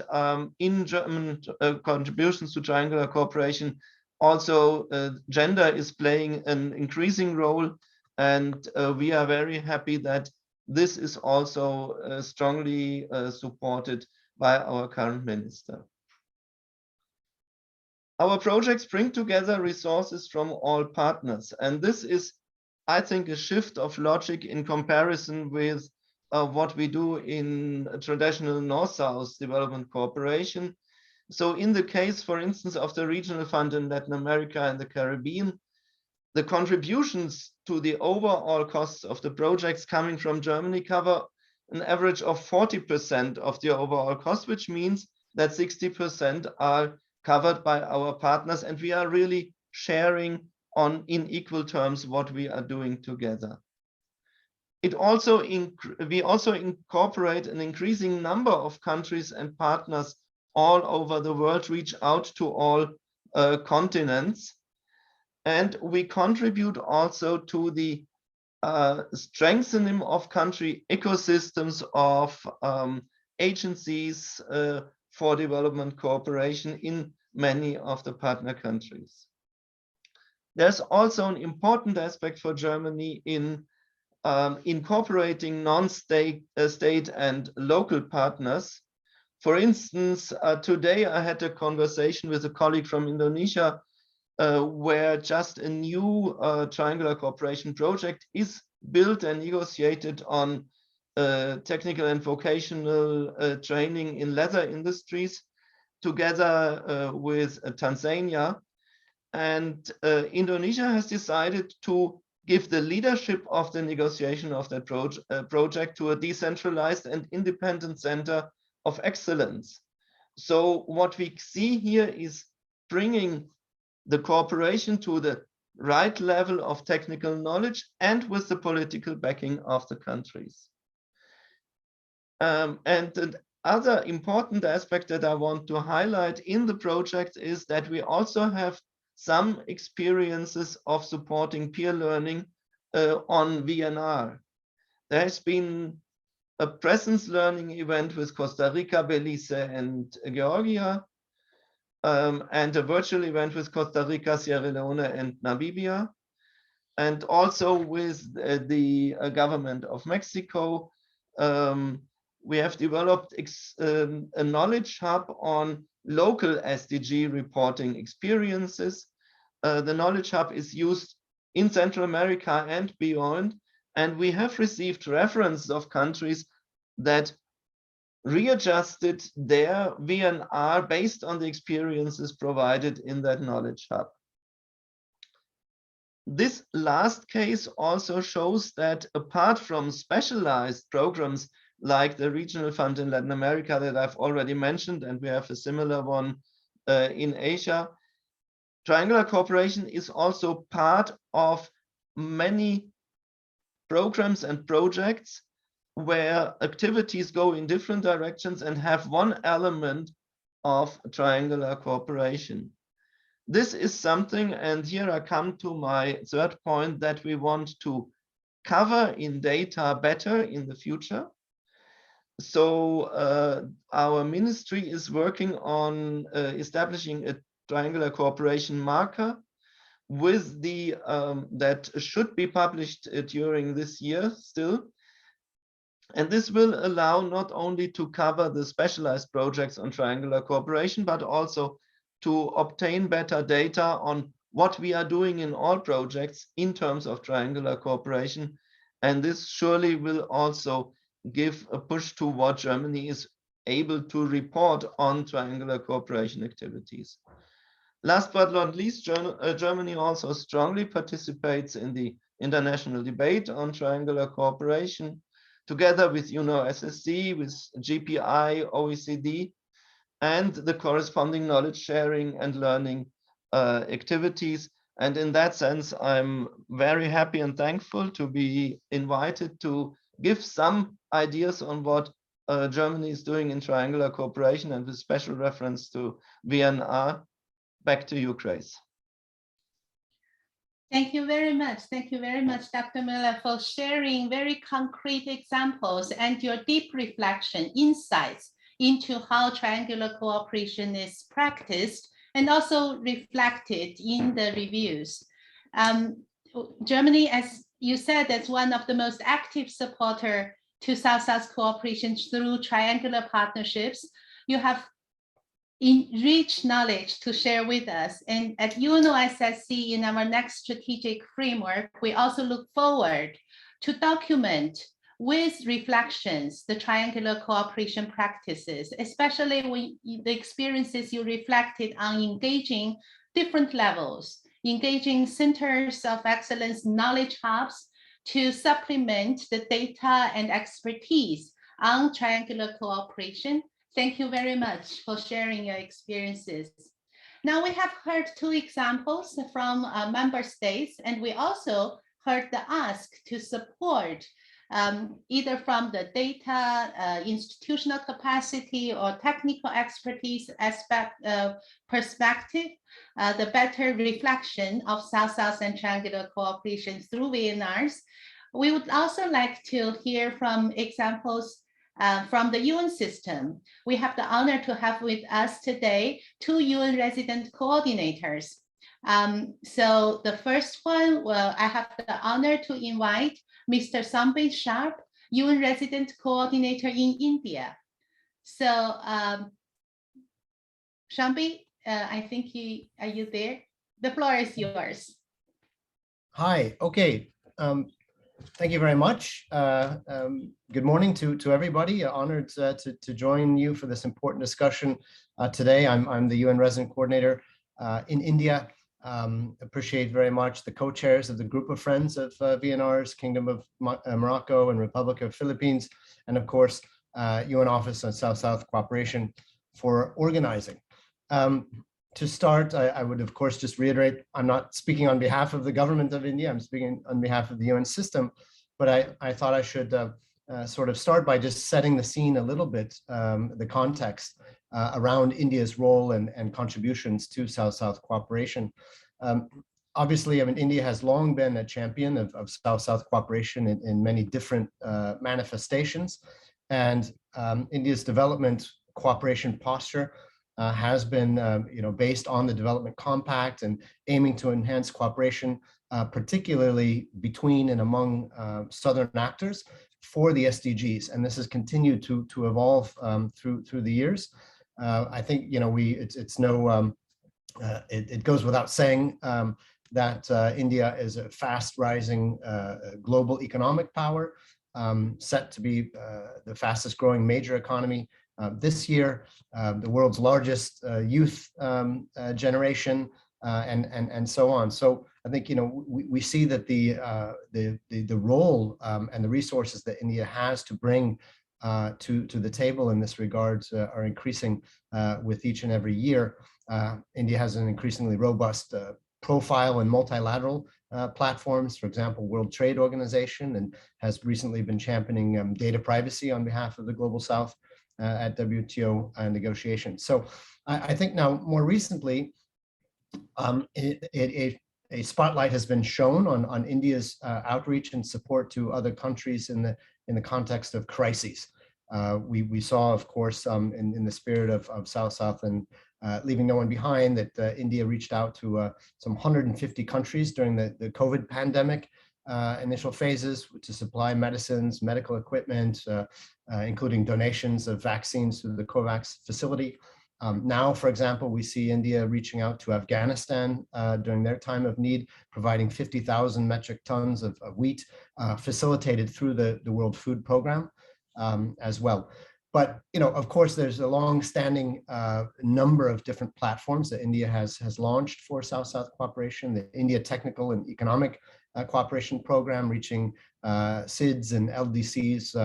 in German contributions to triangular cooperation, also gender is playing an increasing role, and we are very happy that this is also strongly supported by our current minister. Our projects bring together resources from all partners, and this is, I think, a shift of logic in comparison with what we do in traditional North-South development cooperation. So in the case, for instance, of the Regional Fund in Latin America and the Caribbean, the contributions to the overall costs of the projects coming from Germany cover an average of 40% of the overall cost, which means that 60% are covered by our partners, and we are really sharing in equal terms what we are doing together. We also incorporate an increasing number of countries and partners all over the world, reach out to all continents. And we contribute also to the strengthening of country ecosystems of agencies for development cooperation in many of the partner countries. There's also an important aspect for Germany in incorporating non-state state and local partners. For instance, today I had a conversation with a colleague from Indonesia where just a new triangular cooperation project is built and negotiated on technical and vocational training in leather industries together with Tanzania. And Indonesia has decided to give the leadership of the negotiation of that project to a decentralized and independent center of excellence. So what we see here is bringing the cooperation to the right level of technical knowledge and with the political backing of the countries. And the other important aspect that I want to highlight in the project is that we also have some experiences of supporting peer learning on VNR. There has been a presence learning event with Costa Rica, Belize, and Georgia, and a virtual event with Costa Rica, Sierra Leone, and Namibia, and also with the government of Mexico. We have developed a knowledge hub on local SDG reporting experiences. The knowledge hub is used in Central America and beyond, and we have received references of countries that readjusted their VNR based on the experiences provided in that knowledge hub. This last case also shows that apart from specialized programs like the Regional Fund in Latin America that I've already mentioned, and we have a similar one in Asia, triangular cooperation is also part of many programs and projects where activities go in different directions and have one element of triangular cooperation. This is something, and here I come to my third point, that we want to cover in data better in the future. So our ministry is working on establishing a triangular cooperation marker with the that should be published during this year still. And this will allow not only to cover the specialized projects on triangular cooperation, but also to obtain better data on what we are doing in all projects in terms of triangular cooperation. And this surely will also give a push to what Germany is able to report on triangular cooperation activities. Last but not least, Germany also strongly participates in the international debate on triangular cooperation, together with SSC, with GPI, OECD, and the corresponding knowledge sharing and learning activities. And in that sense, I'm very happy and thankful to be invited to give some ideas on what Germany is doing in triangular cooperation, and with special reference to VNR. Back to you, Grace. Thank you very much. Thank you very much, Dr. Miller, for sharing very concrete examples and your deep reflection, insights into how triangular cooperation is practiced and also reflected in the reviews. Germany, as you said, is one of the most active supporters to South-South cooperation through triangular partnerships. You have rich knowledge to share with us. And at UNOSSC, in our next strategic framework, we also look forward to document with reflections the triangular cooperation practices, especially when the experiences you reflected on engaging different levels, engaging centers of excellence, knowledge hubs to supplement the data and expertise on triangular cooperation. Thank you very much for sharing your experiences. Now we have heard two examples from member states, and we also heard the ask to support either from the data, institutional capacity, or technical expertise perspective, the better reflection of South-South and triangular cooperation through VNRs. We would also like to hear from examples from the UN system. We have the honor to have with us today two UN resident coordinators. So the first one, well, I have the honor to invite Mr. Sambir Sharp, UN resident coordinator in India. So Sambir, I think are you there? The floor is yours. Hi, okay. Thank you very much. Good morning to everybody. Honored to join you for this important discussion today. I'm the UN resident coordinator in India. Appreciate very much the co-chairs of the group of friends of VNRs, Kingdom of Morocco and Republic of Philippines, and of course, UN Office on South-South Cooperation for organizing. To start, I would of course just reiterate, I'm not speaking on behalf of the government of India, I'm speaking on behalf of the UN system, but I thought I should sort of start by just setting the scene a little bit, the context around India's role and contributions to South-South cooperation. Obviously, I mean, India has long been a champion of South-South cooperation in many different manifestations, and India's development cooperation posture has been based on the Development Compact and aiming to enhance cooperation, particularly between and among Southern actors for the SDGs. And this has continued to evolve through the years. I think it goes without saying that India is a fast rising global economic power, set to be the fastest growing major economy this year, the world's largest youth generation, and so on. So I think we see that the role and the resources that India has to bring to the table in this regard are increasing with each and every year. India has an increasingly robust profile in multilateral platforms, for example, World Trade Organization, and has recently been championing data privacy on behalf of the Global South at WTO negotiations. So I think now more recently, a spotlight has been shown on India's outreach and support to other countries in the context of crises. We saw, of course, in the spirit of South-South and leaving no one behind, that India reached out to some 150 countries during the COVID pandemic initial phases to supply medicines, medical equipment, including donations of vaccines to the COVAX facility. Now, for example, we see India reaching out to Afghanistan during their time of need, providing 50,000 metric tons of wheat facilitated through the World Food Program as well. But, of course, there's a long-standing number of different platforms that India has launched for South-South cooperation. The India Technical and Economic Cooperation Program, reaching SIDS and LDCs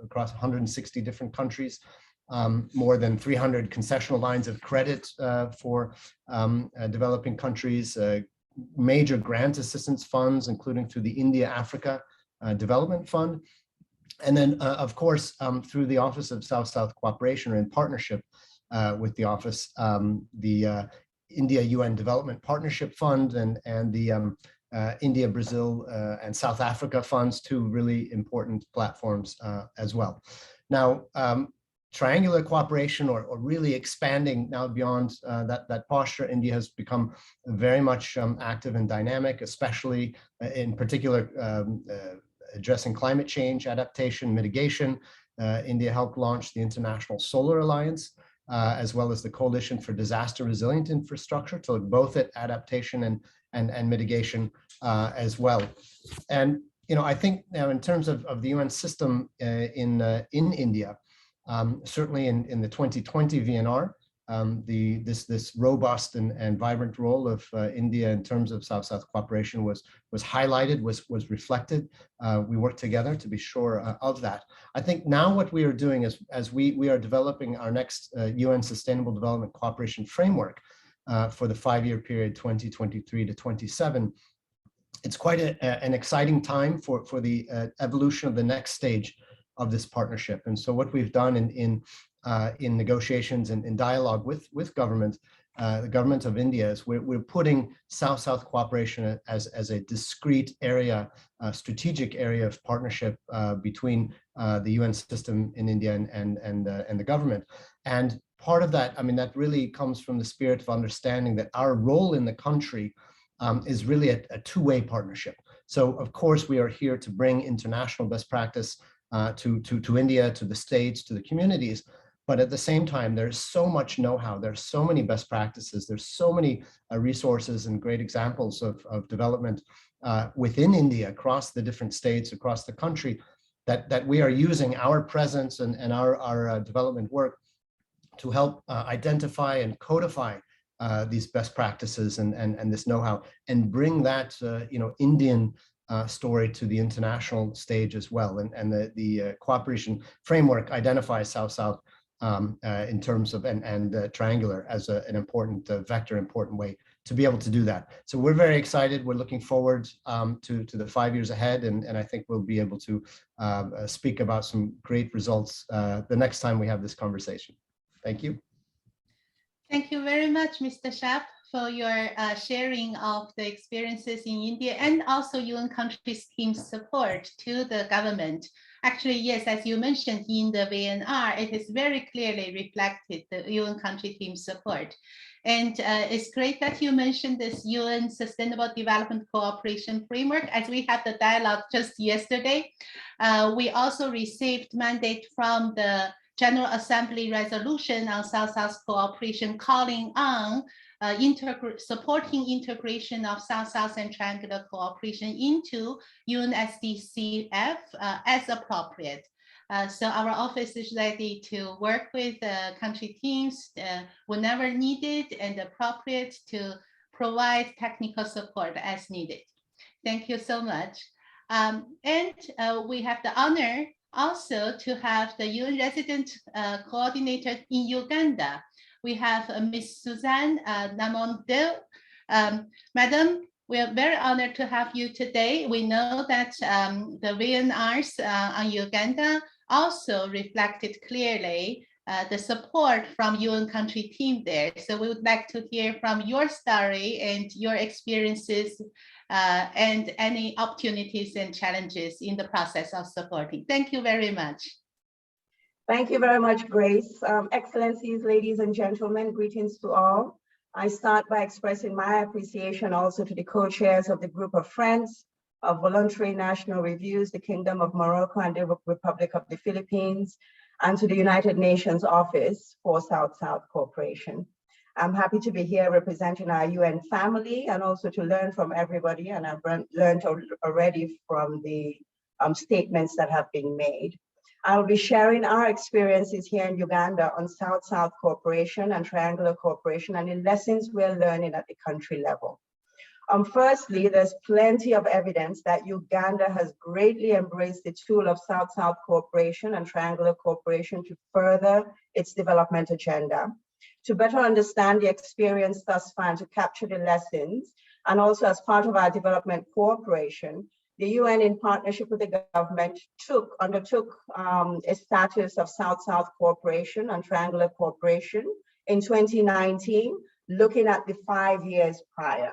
across 160 different countries. More than 300 concessional lines of credit for developing countries, major grant assistance funds, including through the India-Africa Development Fund. And then, of course, through the Office of South-South Cooperation, or in partnership with the office, the India-UN Development Partnership Fund and the India, Brazil, and South Africa funds, two really important platforms as well. Now, triangular cooperation, or really expanding now beyond that posture, India has become very much active and dynamic, especially in particular addressing climate change, adaptation, mitigation. India helped launch the International Solar Alliance, as well as the Coalition for Disaster Resilient Infrastructure, to look both at adaptation and mitigation as well. And I think now in terms of the UN system in India, certainly in the 2020 VNR, this robust and vibrant role of India in terms of South-South cooperation was highlighted, was reflected. We worked together to be sure of that. I think now what we are doing is, as we are developing our next UN Sustainable Development Cooperation Framework for the 5-year period 2023 to 27, it's quite an exciting time for the evolution of the next stage of this partnership. And so what we've done in negotiations and in dialogue with government, the government of India, is we're putting South-South cooperation as a discrete area, strategic area of partnership between the UN system in India and the government. And part of that, I mean, that really comes from the spirit of understanding that our role in the country is really a two-way partnership. So of course, we are here to bring international best practice to India, to the states, to the communities. But at the same time, there's so much know-how, there's so many best practices, there's so many resources and great examples of development within India, across the different states, across the country, that we are using our presence and our development work to help identify and codify these best practices and this know-how, and bring that Indian story to the international stage as well. And the cooperation framework identifies South-South in terms of and triangular as an important vector, important way to be able to do that. So we're very excited. We're looking forward to the 5 years ahead, and I think we'll be able to speak about some great results the next time we have this conversation. Thank you. Thank you very much, Mr. Sharp, for your sharing of the experiences in India and also UN countries team support to the government. Actually, yes, as you mentioned in the VNR, it is very clearly reflected, the UN country team support. And it's great that you mentioned this UN Sustainable Development Cooperation Framework. As we had the dialogue just yesterday, we also received mandate from the General Assembly resolution on South-South cooperation, calling on supporting integration of South-South and triangular cooperation into UN SDCF as appropriate. So our office is ready to work with country teams whenever needed and appropriate to provide technical support as needed. Thank you so much. And we have the honor also to have the UN resident coordinator in Uganda. We have Ms. Suzanne Namondo. Madam, we are very honored to have you today. We know that the VNRs on Uganda also reflected clearly the support from UN country team there. So we would like to hear from your story and your experiences and any opportunities and challenges in the process of supporting. Thank you very much. Thank you very much, Grace. Excellencies, ladies and gentlemen, greetings to all. I start by expressing my appreciation also to the co-chairs of the group of friends of Voluntary National Reviews, the Kingdom of Morocco and the Republic of the Philippines, and to the United Nations Office for South-South Cooperation. I'm happy to be here representing our UN family and also to learn from everybody, and I've learned already from the statements that have been made. I'll be sharing our experiences here in Uganda on South-South cooperation and triangular cooperation and the lessons we're learning at the country level. Firstly, there's plenty of evidence that Uganda has greatly embraced the tool of South-South cooperation and triangular cooperation to further its development agenda. To better understand the experience thus far and to capture the lessons, and also as part of our development cooperation, the UN, in partnership with the government, undertook a status of South-South cooperation and triangular cooperation in 2019, looking at the 5 years prior.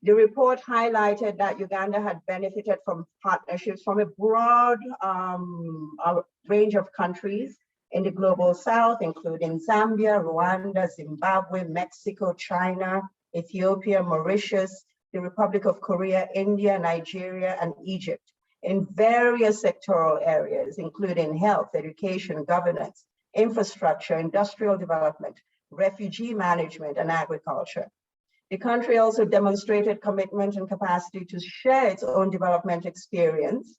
The report highlighted that Uganda had benefited from partnerships from a broad range of countries in the global south, including Zambia, Rwanda, Zimbabwe, Mexico, China, Ethiopia, Mauritius, the Republic of Korea, India, Nigeria, and Egypt, in various sectoral areas, including health, education, governance, infrastructure, industrial development, refugee management, and agriculture. The country also demonstrated commitment and capacity to share its own development experience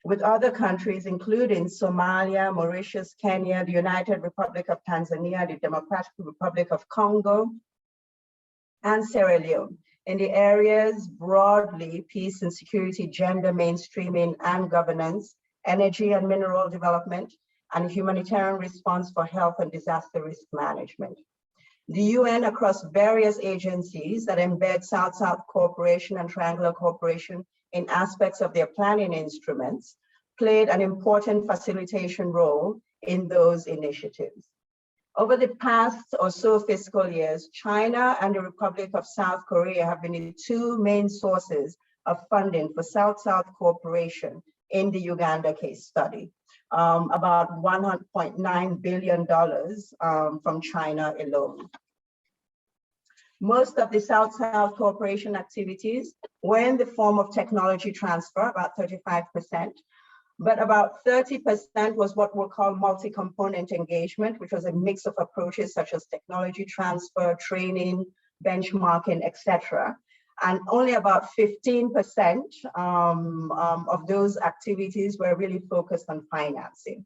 with other countries, including Somalia, Mauritius, Kenya, the United Republic of Tanzania, the Democratic Republic of Congo, and Sierra Leone, in the areas broadly peace and security, gender mainstreaming and governance, energy and mineral development, and humanitarian response for health and disaster risk management. The UN, across various agencies that embed South-South cooperation and triangular cooperation in aspects of their planning instruments, played an important facilitation role in those initiatives. Over the past or so fiscal years, China and the Republic of South Korea have been the two main sources of funding for South-South cooperation in the Uganda case study, about $100.9 billion from China alone. Most of the South-South cooperation activities were in the form of technology transfer, about 35%, but about 30% was what we'll call multi-component engagement, which was a mix of approaches such as technology transfer, training, benchmarking, etc. And only about 15% of those activities were really focused on financing.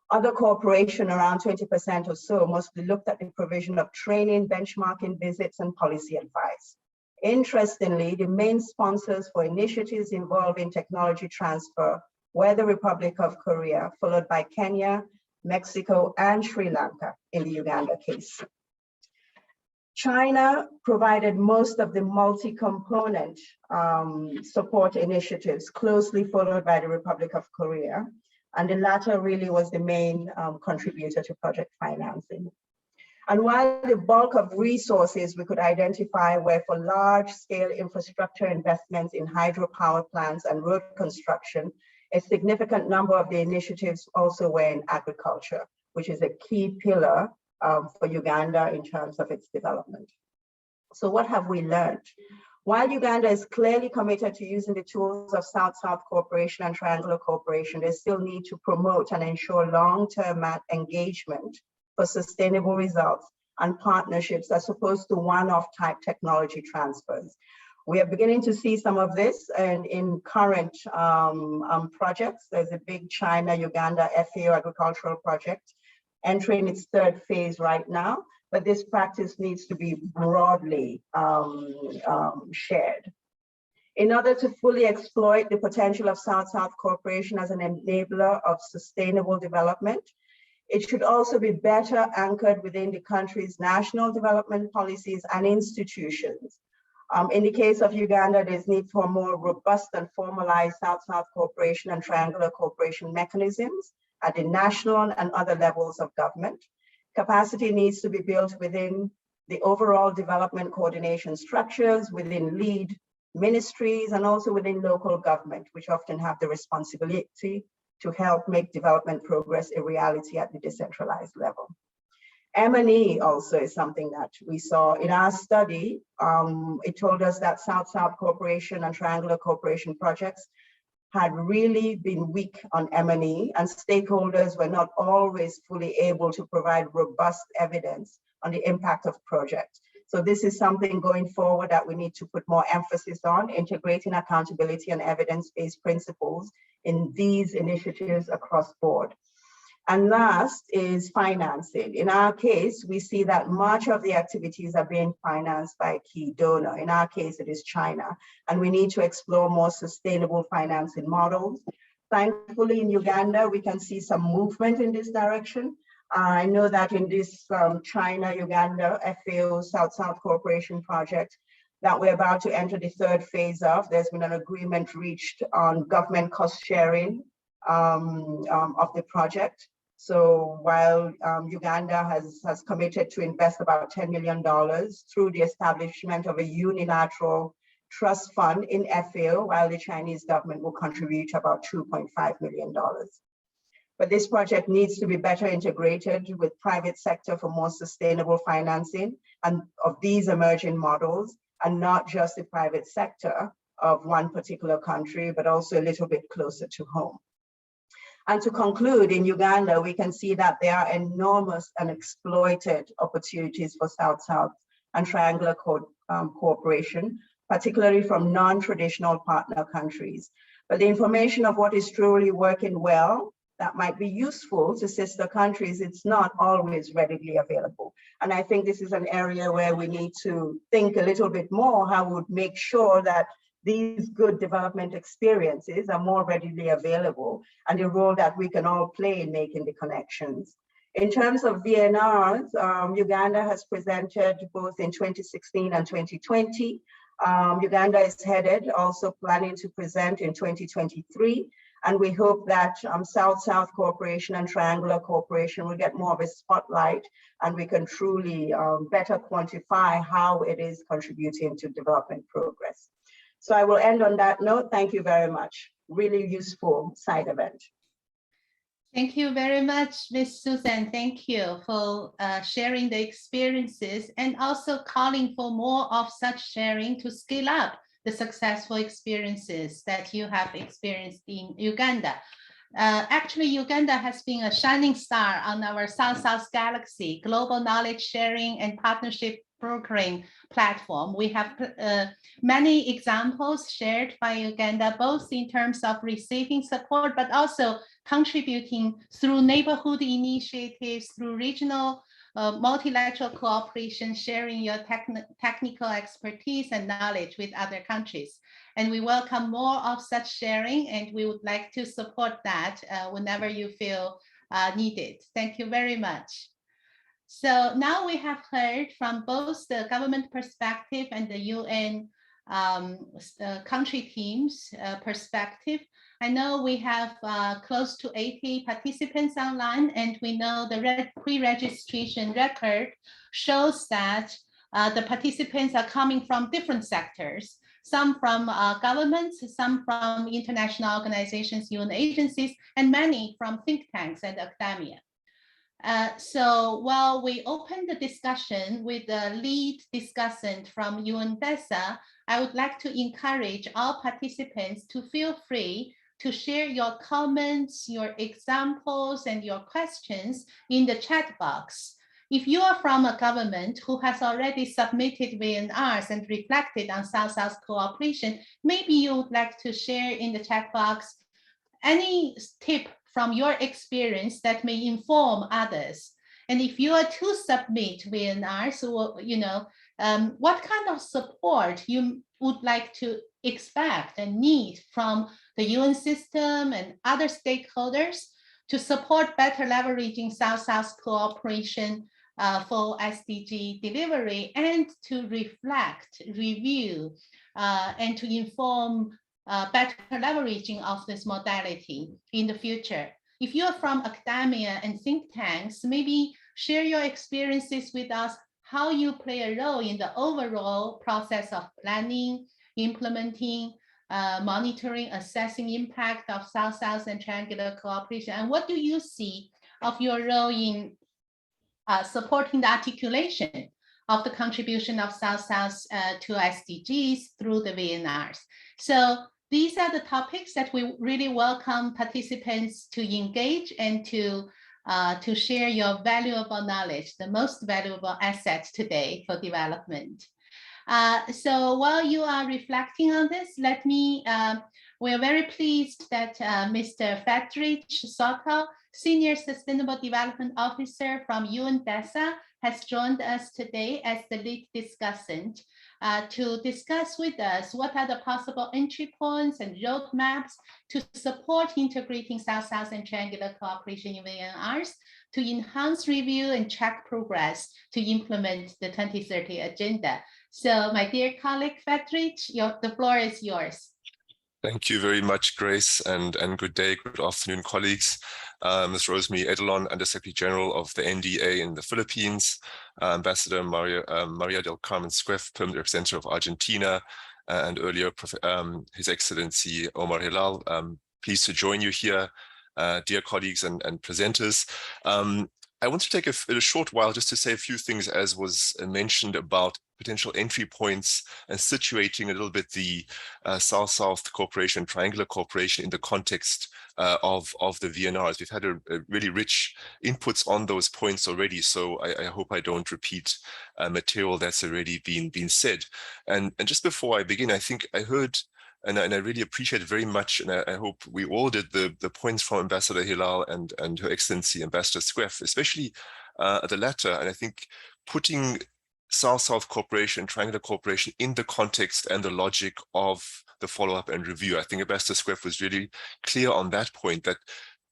Other cooperation, around 20% or so, mostly looked at the provision of training, benchmarking visits, and policy advice. Interestingly, the main sponsors for initiatives involving technology transfer were the Republic of Korea, followed by Kenya, Mexico, and Sri Lanka in the Uganda case. China provided most of the multi-component support initiatives, closely followed by the Republic of Korea. And the latter really was the main contributor to project financing. And while the bulk of resources we could identify were for large-scale infrastructure investments in hydropower plants and road construction, a significant number of the initiatives also were in agriculture, which is a key pillar for Uganda in terms of its development. So what have we learned? While Uganda is clearly committed to using the tools of South-South cooperation and triangular cooperation, they still need to promote and ensure long-term engagement for sustainable results and partnerships as opposed to one-off type technology transfers. We are beginning to see some of this in current projects. There's a big China-Uganda FAO agricultural project entering its third phase right now, but this practice needs to be broadly shared. In order to fully exploit the potential of South-South cooperation as an enabler of sustainable development, it should also be better anchored within the country's national development policies and institutions. In the case of Uganda, there's need for more robust and formalized South-South cooperation and triangular cooperation mechanisms at the national and other levels of government. Capacity needs to be built within the overall development coordination structures, within lead ministries, and also within local government, which often have the responsibility to help make development progress a reality at the decentralized level. M&E also is something that we saw in our study. It told us that South-South cooperation and triangular cooperation projects had really been weak on M&E, and stakeholders were not always fully able to provide robust evidence on the impact of projects. So this is something going forward that we need to put more emphasis on, integrating accountability and evidence-based principles in these initiatives across board. And last is financing. In our case, we see that much of the activities are being financed by a key donor. In our case, it is China, and we need to explore more sustainable financing models. Thankfully, in Uganda, we can see some movement in this direction. I know that in this China-Uganda FAO South-South cooperation project that we're about to enter the third phase of, there's been an agreement reached on government cost sharing of the project. So while Uganda has committed to invest about $10 million through the establishment of a unilateral trust fund in FAO, while the Chinese government will contribute about $2.5 million. But this project needs to be better integrated with private sector for more sustainable financing and of these emerging models, and not just the private sector of one particular country, but also a little bit closer to home. And to conclude, in Uganda, we can see that there are enormous and exploited opportunities for South-South and triangular cooperation, particularly from non-traditional partner countries. But the information of what is truly working well that might be useful to sister countries, it's not always readily available. And I think this is an area where we need to think a little bit more how we would make sure that these good development experiences are more readily available and the role that we can all play in making the connections. In terms of VNRs, Uganda has presented both in 2016 and 2020. Uganda is headed, also planning to present in 2023. And we hope that South-South cooperation and triangular cooperation will get more of a spotlight and we can truly better quantify how it is contributing to development progress. So I will end on that note. Thank you very much. Really useful side event. Thank you very much, Ms. Susan. Thank you for sharing the experiences and also calling for more of such sharing to scale up the successful experiences that you have experienced in Uganda. Actually, Uganda has been a shining star on our South-South Galaxy Global Knowledge Sharing and Partnership Brokering platform. We have many examples shared by Uganda, both in terms of receiving support, but also contributing through neighborhood initiatives, through regional multilateral cooperation, sharing your technical expertise and knowledge with other countries. And we welcome more of such sharing, and we would like to support that whenever you feel needed. Thank you very much. So now we have heard from both the government perspective and the UN country teams perspective. I know we have close to 80 participants online, and we know the pre-registration record shows that the participants are coming from different sectors, some from governments, some from international organizations, UN agencies, and many from think tanks and academia. So while we open the discussion with the lead discussant from UNDESA, I would like to encourage all participants to feel free to share your comments, your examples, and your questions in the chat box. If you are from a government who has already submitted VNRs and reflected on South-South cooperation, maybe you would like to share in the chat box any tip from your experience that may inform others. And if you are to submit VNRs, what kind of support you would like to expect and need from the UN system and other stakeholders to support better leveraging South-South cooperation for SDG delivery, and to reflect, review, and to inform better leveraging of this modality in the future. If you're from academia and think tanks, maybe share your experiences with us, how you play a role in the overall process of planning, implementing, monitoring, assessing impact of South-South and triangular cooperation, and what do you see of your role in supporting the articulation of the contribution of South-South to SDGs through the VNRs. So these are the topics that we really welcome participants to engage and to share your valuable knowledge, the most valuable assets today for development. So while you are reflecting on this, we're very pleased that Mr. Fedrich Soto, Senior Sustainable Development Officer from UNDESA, has joined us today as the lead discussant to discuss with us what are the possible entry points and roadmaps to support integrating South-South and triangular cooperation in VNRs to enhance review and track progress to implement the 2030 agenda. So my dear colleague Fedrich, the floor is yours. Thank you very much, Grace, and good day, good afternoon, colleagues. Ms. Rosemary Edelon, Undersecretary General of the NDA in the Philippines, Ambassador Maria del Carmen Squef, Permanent Representative of Argentina, and earlier His Excellency Omar Hilal. Pleased to join you here, dear colleagues and presenters. I want to take a short while just to say a few things, as was mentioned, about potential entry points and situating a little bit the South-South cooperation, triangular cooperation in the context of the VNRs. We've had a really rich inputs on those points already, so I hope I don't repeat material that's already been said. And just before I begin, I think I heard and I really appreciate it very much, and I hope we all did, the points from Ambassador Hilal and Her Excellency Ambassador Squeff, especially the latter. And I think putting South-South cooperation and triangular cooperation in the context and the logic of the follow-up and review. I think Ambassador Squeff was really clear on that point, that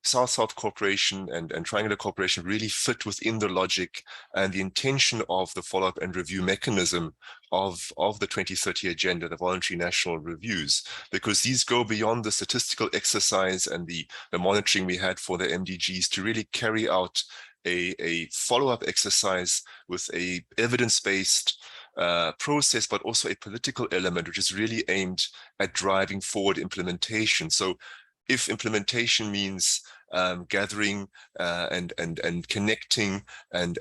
South-South cooperation and triangular cooperation really fit within the logic and the intention of the follow-up and review mechanism of the 2030 agenda, the voluntary national reviews, because these go beyond the statistical exercise and the monitoring we had for the MDGs to really carry out a follow-up exercise with a evidence-based process, but also a political element, which is really aimed at driving forward implementation. So if implementation means gathering and connecting and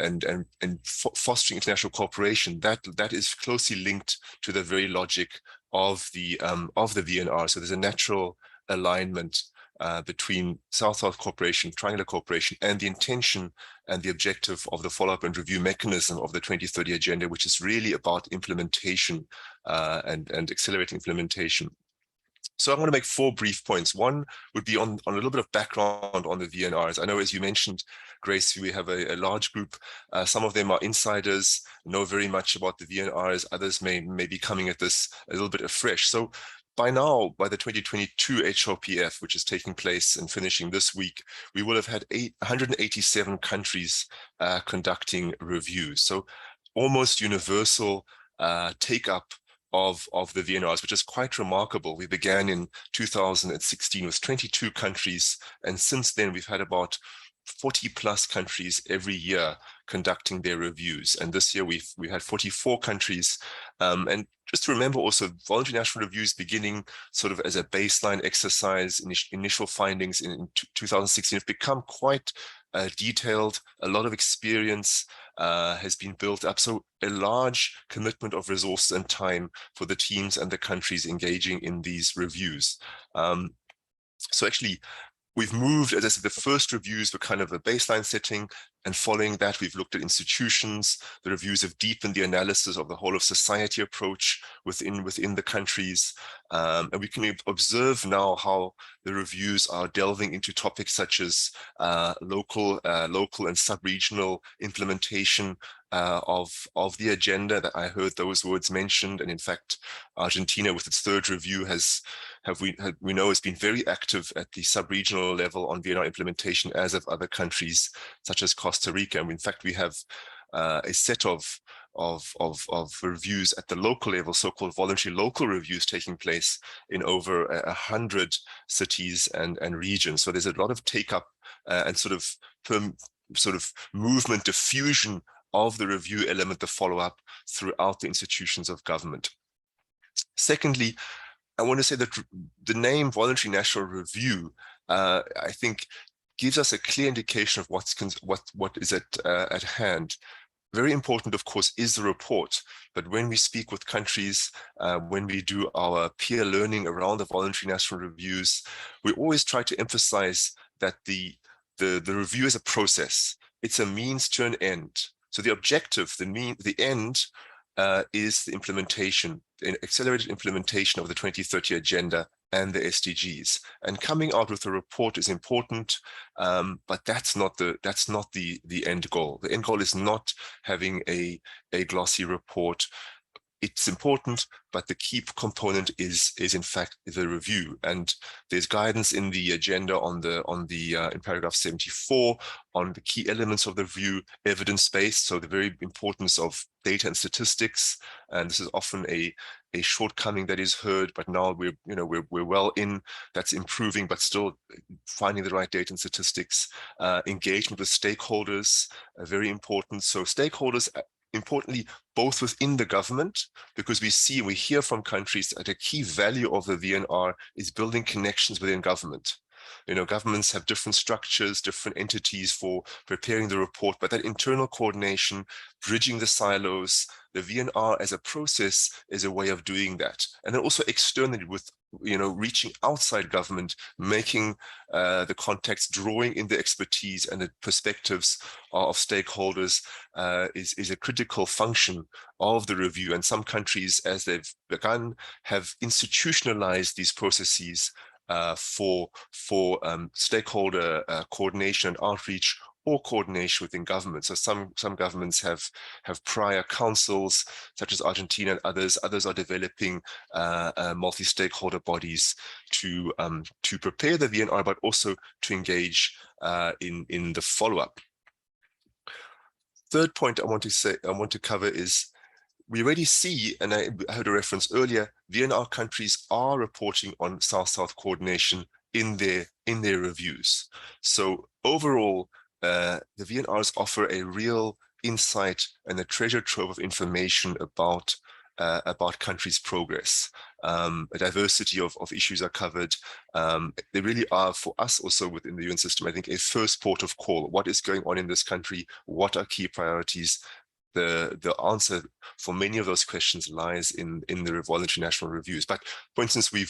fostering international cooperation, that is closely linked to the very logic of the VNR. So there's a natural alignment between South-South cooperation, triangular cooperation, and the intention and the objective of the follow-up and review mechanism of the 2030 agenda, which is really about implementation and accelerating implementation. So I want to make 4 brief points. One would be on a little bit of background on the VNRs. I know, as you mentioned, Grace, we have a large group. Some of them are insiders, know very much about the VNRs. Others may be coming at this a little bit afresh. So by now, by the 2022 HLPF, which is taking place and finishing this week, we will have had 187 countries conducting reviews. So almost universal take-up of the VNRs, which is quite remarkable. We began in 2016 with 22 countries, and since then we've had about 40 plus countries every year conducting their reviews. And this year we had 44 countries. And just to remember also, voluntary national reviews beginning sort of as a baseline exercise, initial findings in 2016 have become quite detailed. A lot of experience has been built up. So a large commitment of resources and time for the teams and the countries engaging in these reviews. So actually, we've moved, as I said, the first reviews were kind of a baseline setting, and following that, we've looked at institutions. The reviews have deepened the analysis of the whole of society approach within the countries. And we can observe now how the reviews are delving into topics such as local and sub-regional implementation of the agenda. That I heard those words mentioned. And in fact, Argentina, with its 3rd review, we know has been very active at the sub-regional level on VNR implementation, as have other countries such as Costa Rica. And in fact, we have a set of reviews at the local level, so-called voluntary local reviews, taking place in over 100 cities and regions. So there's a lot of take-up and sort of movement, diffusion of the review element, the follow-up throughout the institutions of government. Secondly, I want to say that the name Voluntary National Review, I think, gives us a clear indication of what is at hand. Very important, of course, is the report. But when we speak with countries, when we do our peer learning around the voluntary national reviews, we always try to emphasize that the review is a process. It's a means to an end. So the objective, the end, is the implementation, the accelerated implementation of the 2030 agenda and the SDGs. And coming out with a report is important, but that's not the end goal. The end goal is not having a glossy report. It's important, but the key component is in fact the review. And there's guidance in the agenda in paragraph 74 on the key elements of the review, evidence-based, so the very importance of data and statistics. And this is often a shortcoming that is heard, but now we're well in. That's improving, but still finding the right data and statistics. Engagement with stakeholders, very important. So stakeholders, importantly, both within the government, because we hear from countries that a key value of the VNR is building connections within government. Governments have different structures, different entities for preparing the report, but that internal coordination, bridging the silos, the VNR as a process is a way of doing that. And then also externally with reaching outside government, making the contacts, drawing in the expertise and the perspectives of stakeholders is a critical function of the review. And some countries, as they've begun, have institutionalized these processes for stakeholder coordination and outreach, or coordination within government. So some governments have prior councils, such as Argentina and others. Others are developing multi-stakeholder bodies to prepare the VNR, but also to engage in the follow-up. Third point I want to cover is, we already see, and I heard a reference earlier, VNR countries are reporting on South-South coordination in their reviews. So overall, the VNRs offer a real insight and a treasure trove of information about countries' progress. A diversity of issues are covered. They really are, for us also within the UN system, I think, a first port of call. What is going on in this country? What are key priorities? The answer for many of those questions lies in the voluntary national reviews. But for instance, we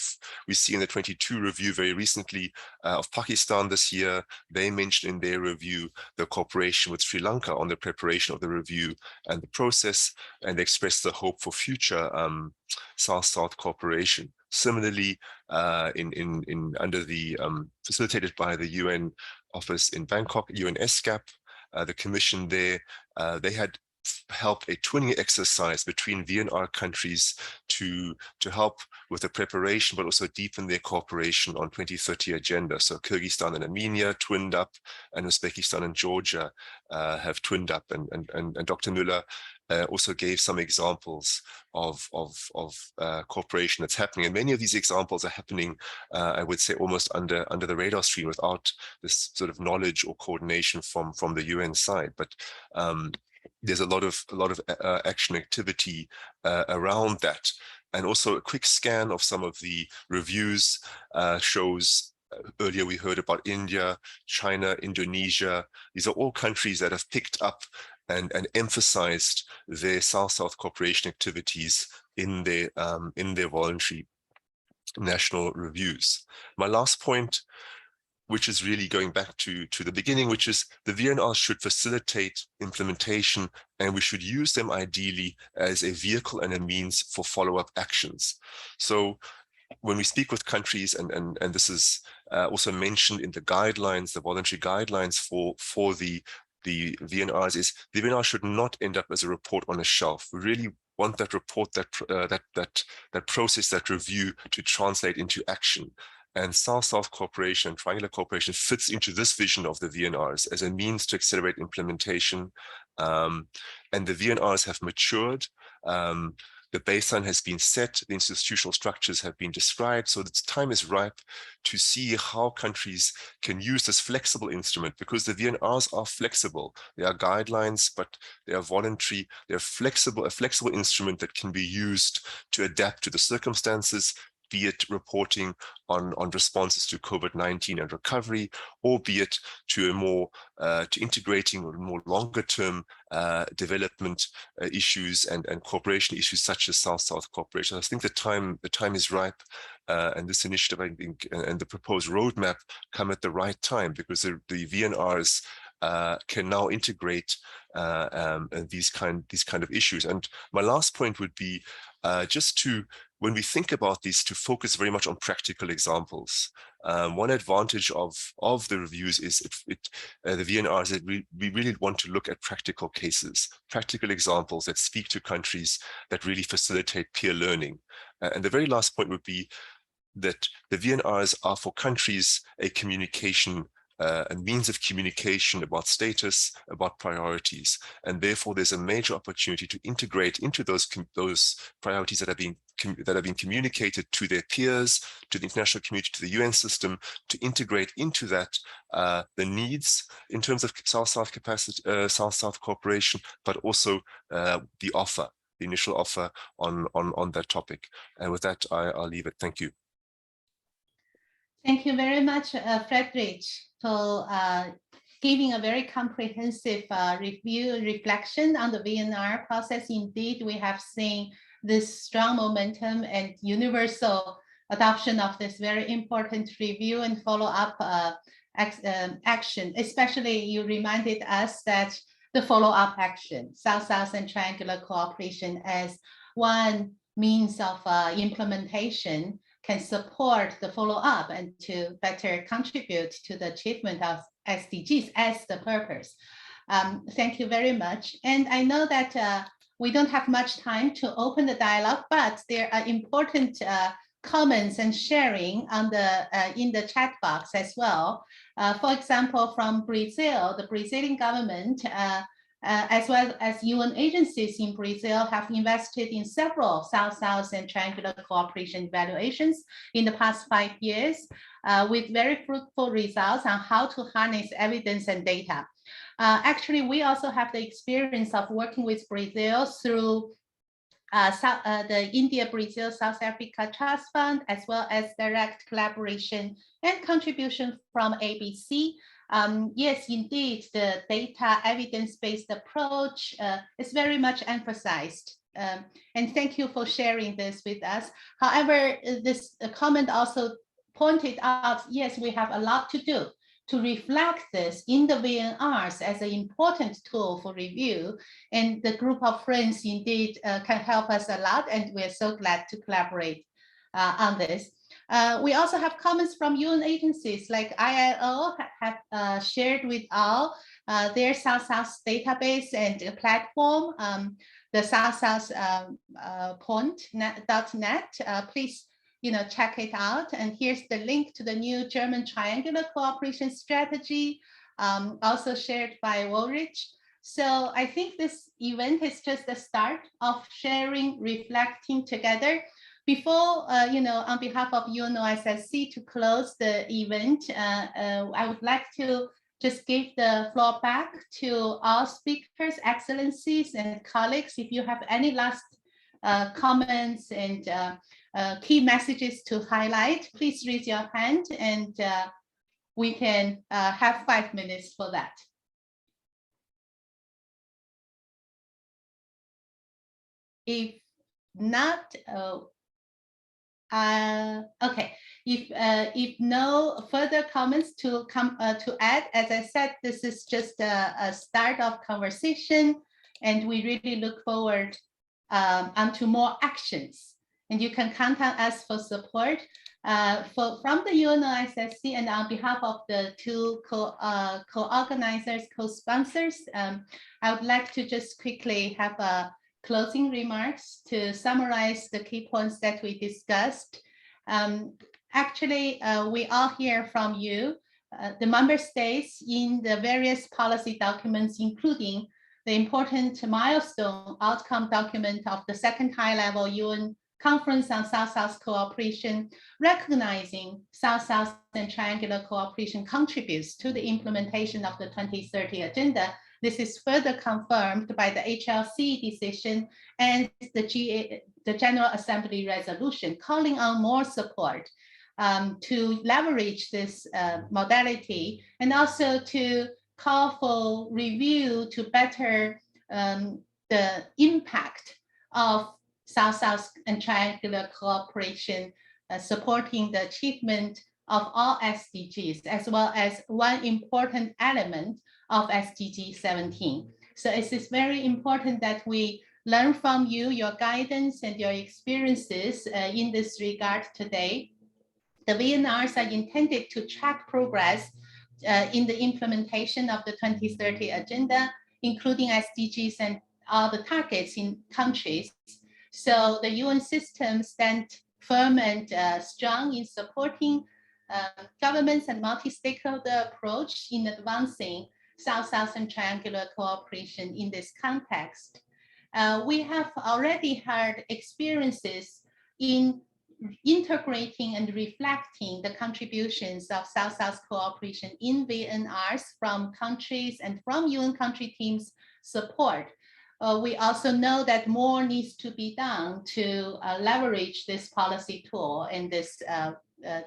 see in the 22 review very recently of Pakistan this year, they mentioned in their review the cooperation with Sri Lanka on the preparation of the review and the process, and they expressed the hope for future South-South cooperation. Similarly, under the facilitated by the UN office in Bangkok, UN SCAP, the commission there, they had helped a twinning exercise between VNR countries to help with the preparation, but also deepen their cooperation on 2030 agenda. So Kyrgyzstan and Armenia twinned up, and Uzbekistan and Georgia have twinned up. And Dr. Müller also gave some examples of cooperation that's happening. And many of these examples are happening, I would say, almost under the radar screen, without this sort of knowledge or coordination from the UN side. But there's a lot of action activity around that. And also a quick scan of some of the reviews shows, earlier we heard about India, China, Indonesia. These are all countries that have picked up and emphasized their South-South cooperation activities in their voluntary national reviews. My last point, which is really going back to the beginning, which is the VNRs should facilitate implementation, and we should use them ideally as a vehicle and a means for follow-up actions. So when we speak with countries, and this is also mentioned in the guidelines, the voluntary guidelines for the VNRs, is the VNR should not end up as a report on a shelf. We really want that report, that process, that review to translate into action. And South-South cooperation, triangular cooperation, fits into this vision of the VNRs as a means to accelerate implementation. And the VNRs have matured. The baseline has been set, the institutional structures have been described, so the time is ripe to see how countries can use this flexible instrument, because the VNRs are flexible. They are guidelines, but they are voluntary. They're flexible, a flexible instrument that can be used to adapt to the circumstances, be it reporting on responses to COVID-19 and recovery, or be it to a more to integrating more longer term development issues and cooperation issues such as South-South cooperation. I think the time is ripe, and this initiative, I think, and the proposed roadmap come at the right time, because the VNRs can now integrate these kind of issues. And my last point would be just to, when we think about these, to focus very much on practical examples. One advantage of the reviews is the VNRs, that we really want to look at practical cases, practical examples that speak to countries, that really facilitate peer learning. And the very last point would be that the VNRs are for countries a communication, a means of communication about status, about priorities, and therefore there's a major opportunity to integrate into those priorities that are being communicated to their peers, to the international community, to the UN system, to integrate into that the needs in terms of South-South capacity, South-South cooperation, but also the offer, the initial offer on that topic. And with that, I'll leave it. Thank you. Thank you very much, Frederick, for giving a very comprehensive reflection on the VNR process. Indeed, we have seen this strong momentum and universal adoption of this very important review and follow-up action. Especially, you reminded us that the follow-up action, South-South and triangular cooperation as one means of implementation can support the follow-up and to better contribute to the achievement of SDGs as the purpose. Thank you very much. And I know that we don't have much time to open the dialogue, but there are important comments and sharing on the in the chat box as well. For example, from Brazil, the Brazilian government, as well as UN agencies in Brazil, have invested in several South-South and triangular cooperation evaluations in the past 5 years, with very fruitful results on how to harness evidence and data. Actually, we also have the experience of working with Brazil through the India-Brazil South Africa Trust Fund, as well as direct collaboration and contribution from ABC. Yes, indeed, the data evidence-based approach is very much emphasized. And thank you for sharing this with us. However, this comment also pointed out, yes, we have a lot to do to reflect this in the VNRs as an important tool for review. And the group of friends indeed can help us a lot, and we're so glad to collaborate on this. We also have comments from UN agencies like ILO have shared with all their South-South database and platform, the southsouth.net. Please check it out. And here's the link to the new German triangular cooperation strategy, also shared by Woolrich. So I think this event is just the start of sharing, reflecting together. Before, on behalf of UNOSSC to close the event, I would like to just give the floor back to all speakers, excellencies, and colleagues. If you have any last comments and key messages to highlight, please raise your hand, and we can have 5 minutes for that. If not, okay. If no further comments to add, as I said, this is just a start of conversation, and we really look forward onto more actions. And you can contact us for support from the UNOSSC, and on behalf of the two co-organizers, co-sponsors. I would like to just quickly have a closing remarks to summarize the key points that we discussed. Actually, we all hear from you, the member states, in the various policy documents, including the important milestone outcome document of the second high-level UN Conference on South-South Cooperation, recognizing South-South and triangular cooperation contributes to the implementation of the 2030 Agenda. This is further confirmed by the HLC decision and the General Assembly resolution, calling on more support to leverage this modality, and also to call for review to better the impact of South-South and triangular cooperation, supporting the achievement of all SDGs, as well as one important element of SDG 17. So it is very important that we learn from you, your guidance and your experiences in this regard today. The VNRs are intended to track progress in the implementation of the 2030 Agenda, including SDGs and all the targets in countries. So the UN system stands firm and strong in supporting governments and multi-stakeholder approach in advancing South-South and triangular cooperation in this context. We have already had experiences in integrating and reflecting the contributions of South-South cooperation in VNRs from countries and from UN country teams' support. We also know that more needs to be done to leverage this policy tool in this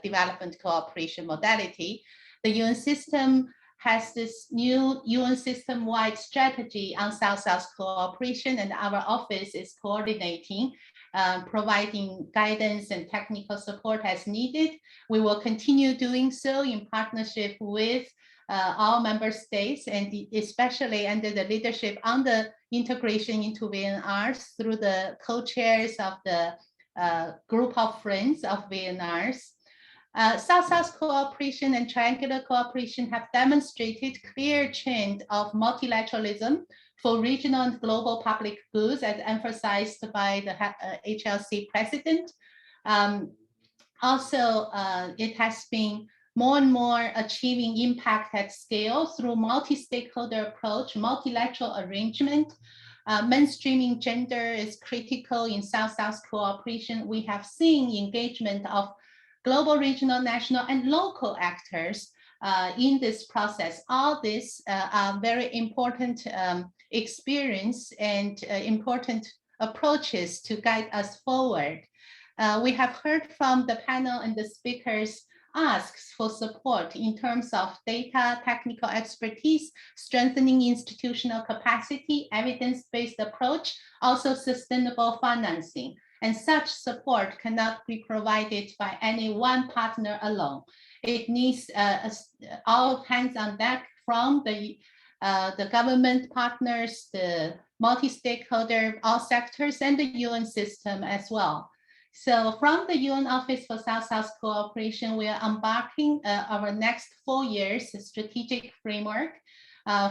development cooperation modality. The UN system has this new UN system-wide strategy on South-South cooperation, and our office is coordinating. providing guidance and technical support as needed. We will continue doing so in partnership with all member states, and especially under the leadership on the integration into VNRs through the co-chairs of the group of friends of VNRs. South-South cooperation and triangular cooperation have demonstrated clear trend of multilateralism for regional and global public goods, as emphasized by the HLC president. Also, it has been more and more achieving impact at scale through multi-stakeholder approach, multilateral arrangement. Mainstreaming gender is critical in South-South cooperation. We have seen engagement of global, regional, national, and local actors in this process. All this are very important experience and important approaches to guide us forward. We have heard from the panel and the speakers asks for support in terms of data, technical expertise, strengthening institutional capacity, evidence-based approach, also sustainable financing. And such support cannot be provided by any one partner alone. It needs all hands on deck from the government partners, the multi-stakeholder, all sectors, and the UN system as well. So from the UN Office for South-South Cooperation, we are embarking our next 4 years strategic framework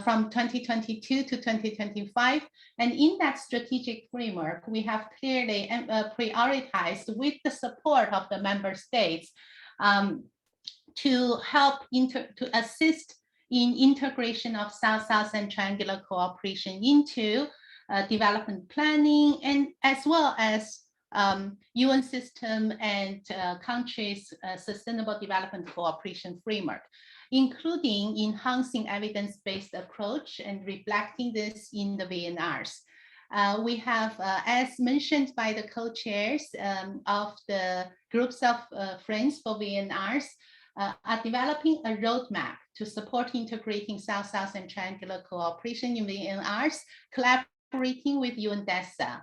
from 2022 to 2025. And in that strategic framework, we have clearly prioritized with the support of the member states to help to assist in integration of South-South and triangular cooperation into development planning, and as well as UN system and countries' sustainable development cooperation framework, including enhancing evidence-based approach and reflecting this in the VNRs. We have, as mentioned by the co-chairs of the groups of friends for VNRs, are developing a roadmap to support integrating South-South and triangular cooperation in VNRs, collaborating with UNDESA.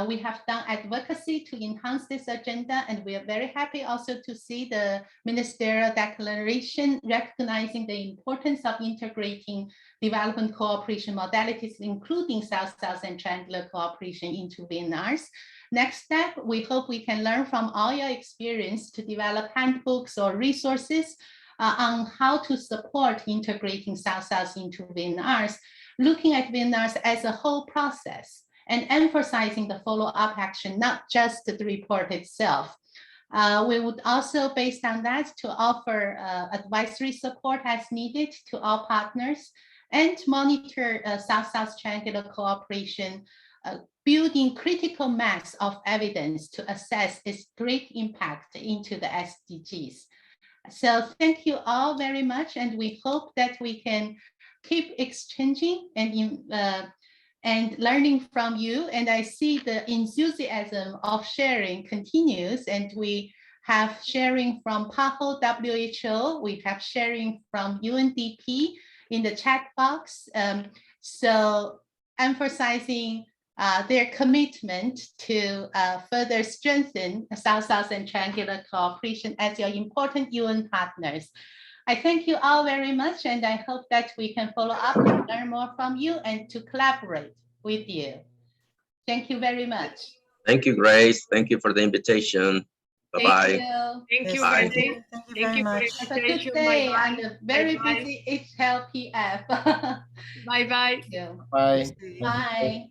We have done advocacy to enhance this agenda, and we are very happy also to see the ministerial declaration recognizing the importance of integrating development cooperation modalities, including South-South and triangular cooperation into VNRs. Next step, we hope we can learn from all your experience to develop handbooks or resources on how to support integrating South-South into VNRs, looking at VNRs as a whole process and emphasizing the follow-up action, not just the report itself. We would also, based on that, to offer advisory support as needed to all partners and monitor South-South triangular cooperation, building critical mass of evidence to assess its great impact into the SDGs. So thank you all very much, and we hope that we can keep exchanging and learning from you. And I see the enthusiasm of sharing continues, and we have sharing from PAHO WHO, we have sharing from UNDP in the chat box. So emphasizing their commitment to further strengthen South-South and triangular cooperation as your important UN partners. I thank you all very much, and I hope that we can follow up and learn more from you and to collaborate with you. Thank you very much. Thank you, Grace. Thank you for the invitation. Bye-bye. Thank you, Bye. Grace. Thank you much. Have a good day and a very busy HLPF. Bye-bye. Thank you. Bye. Bye.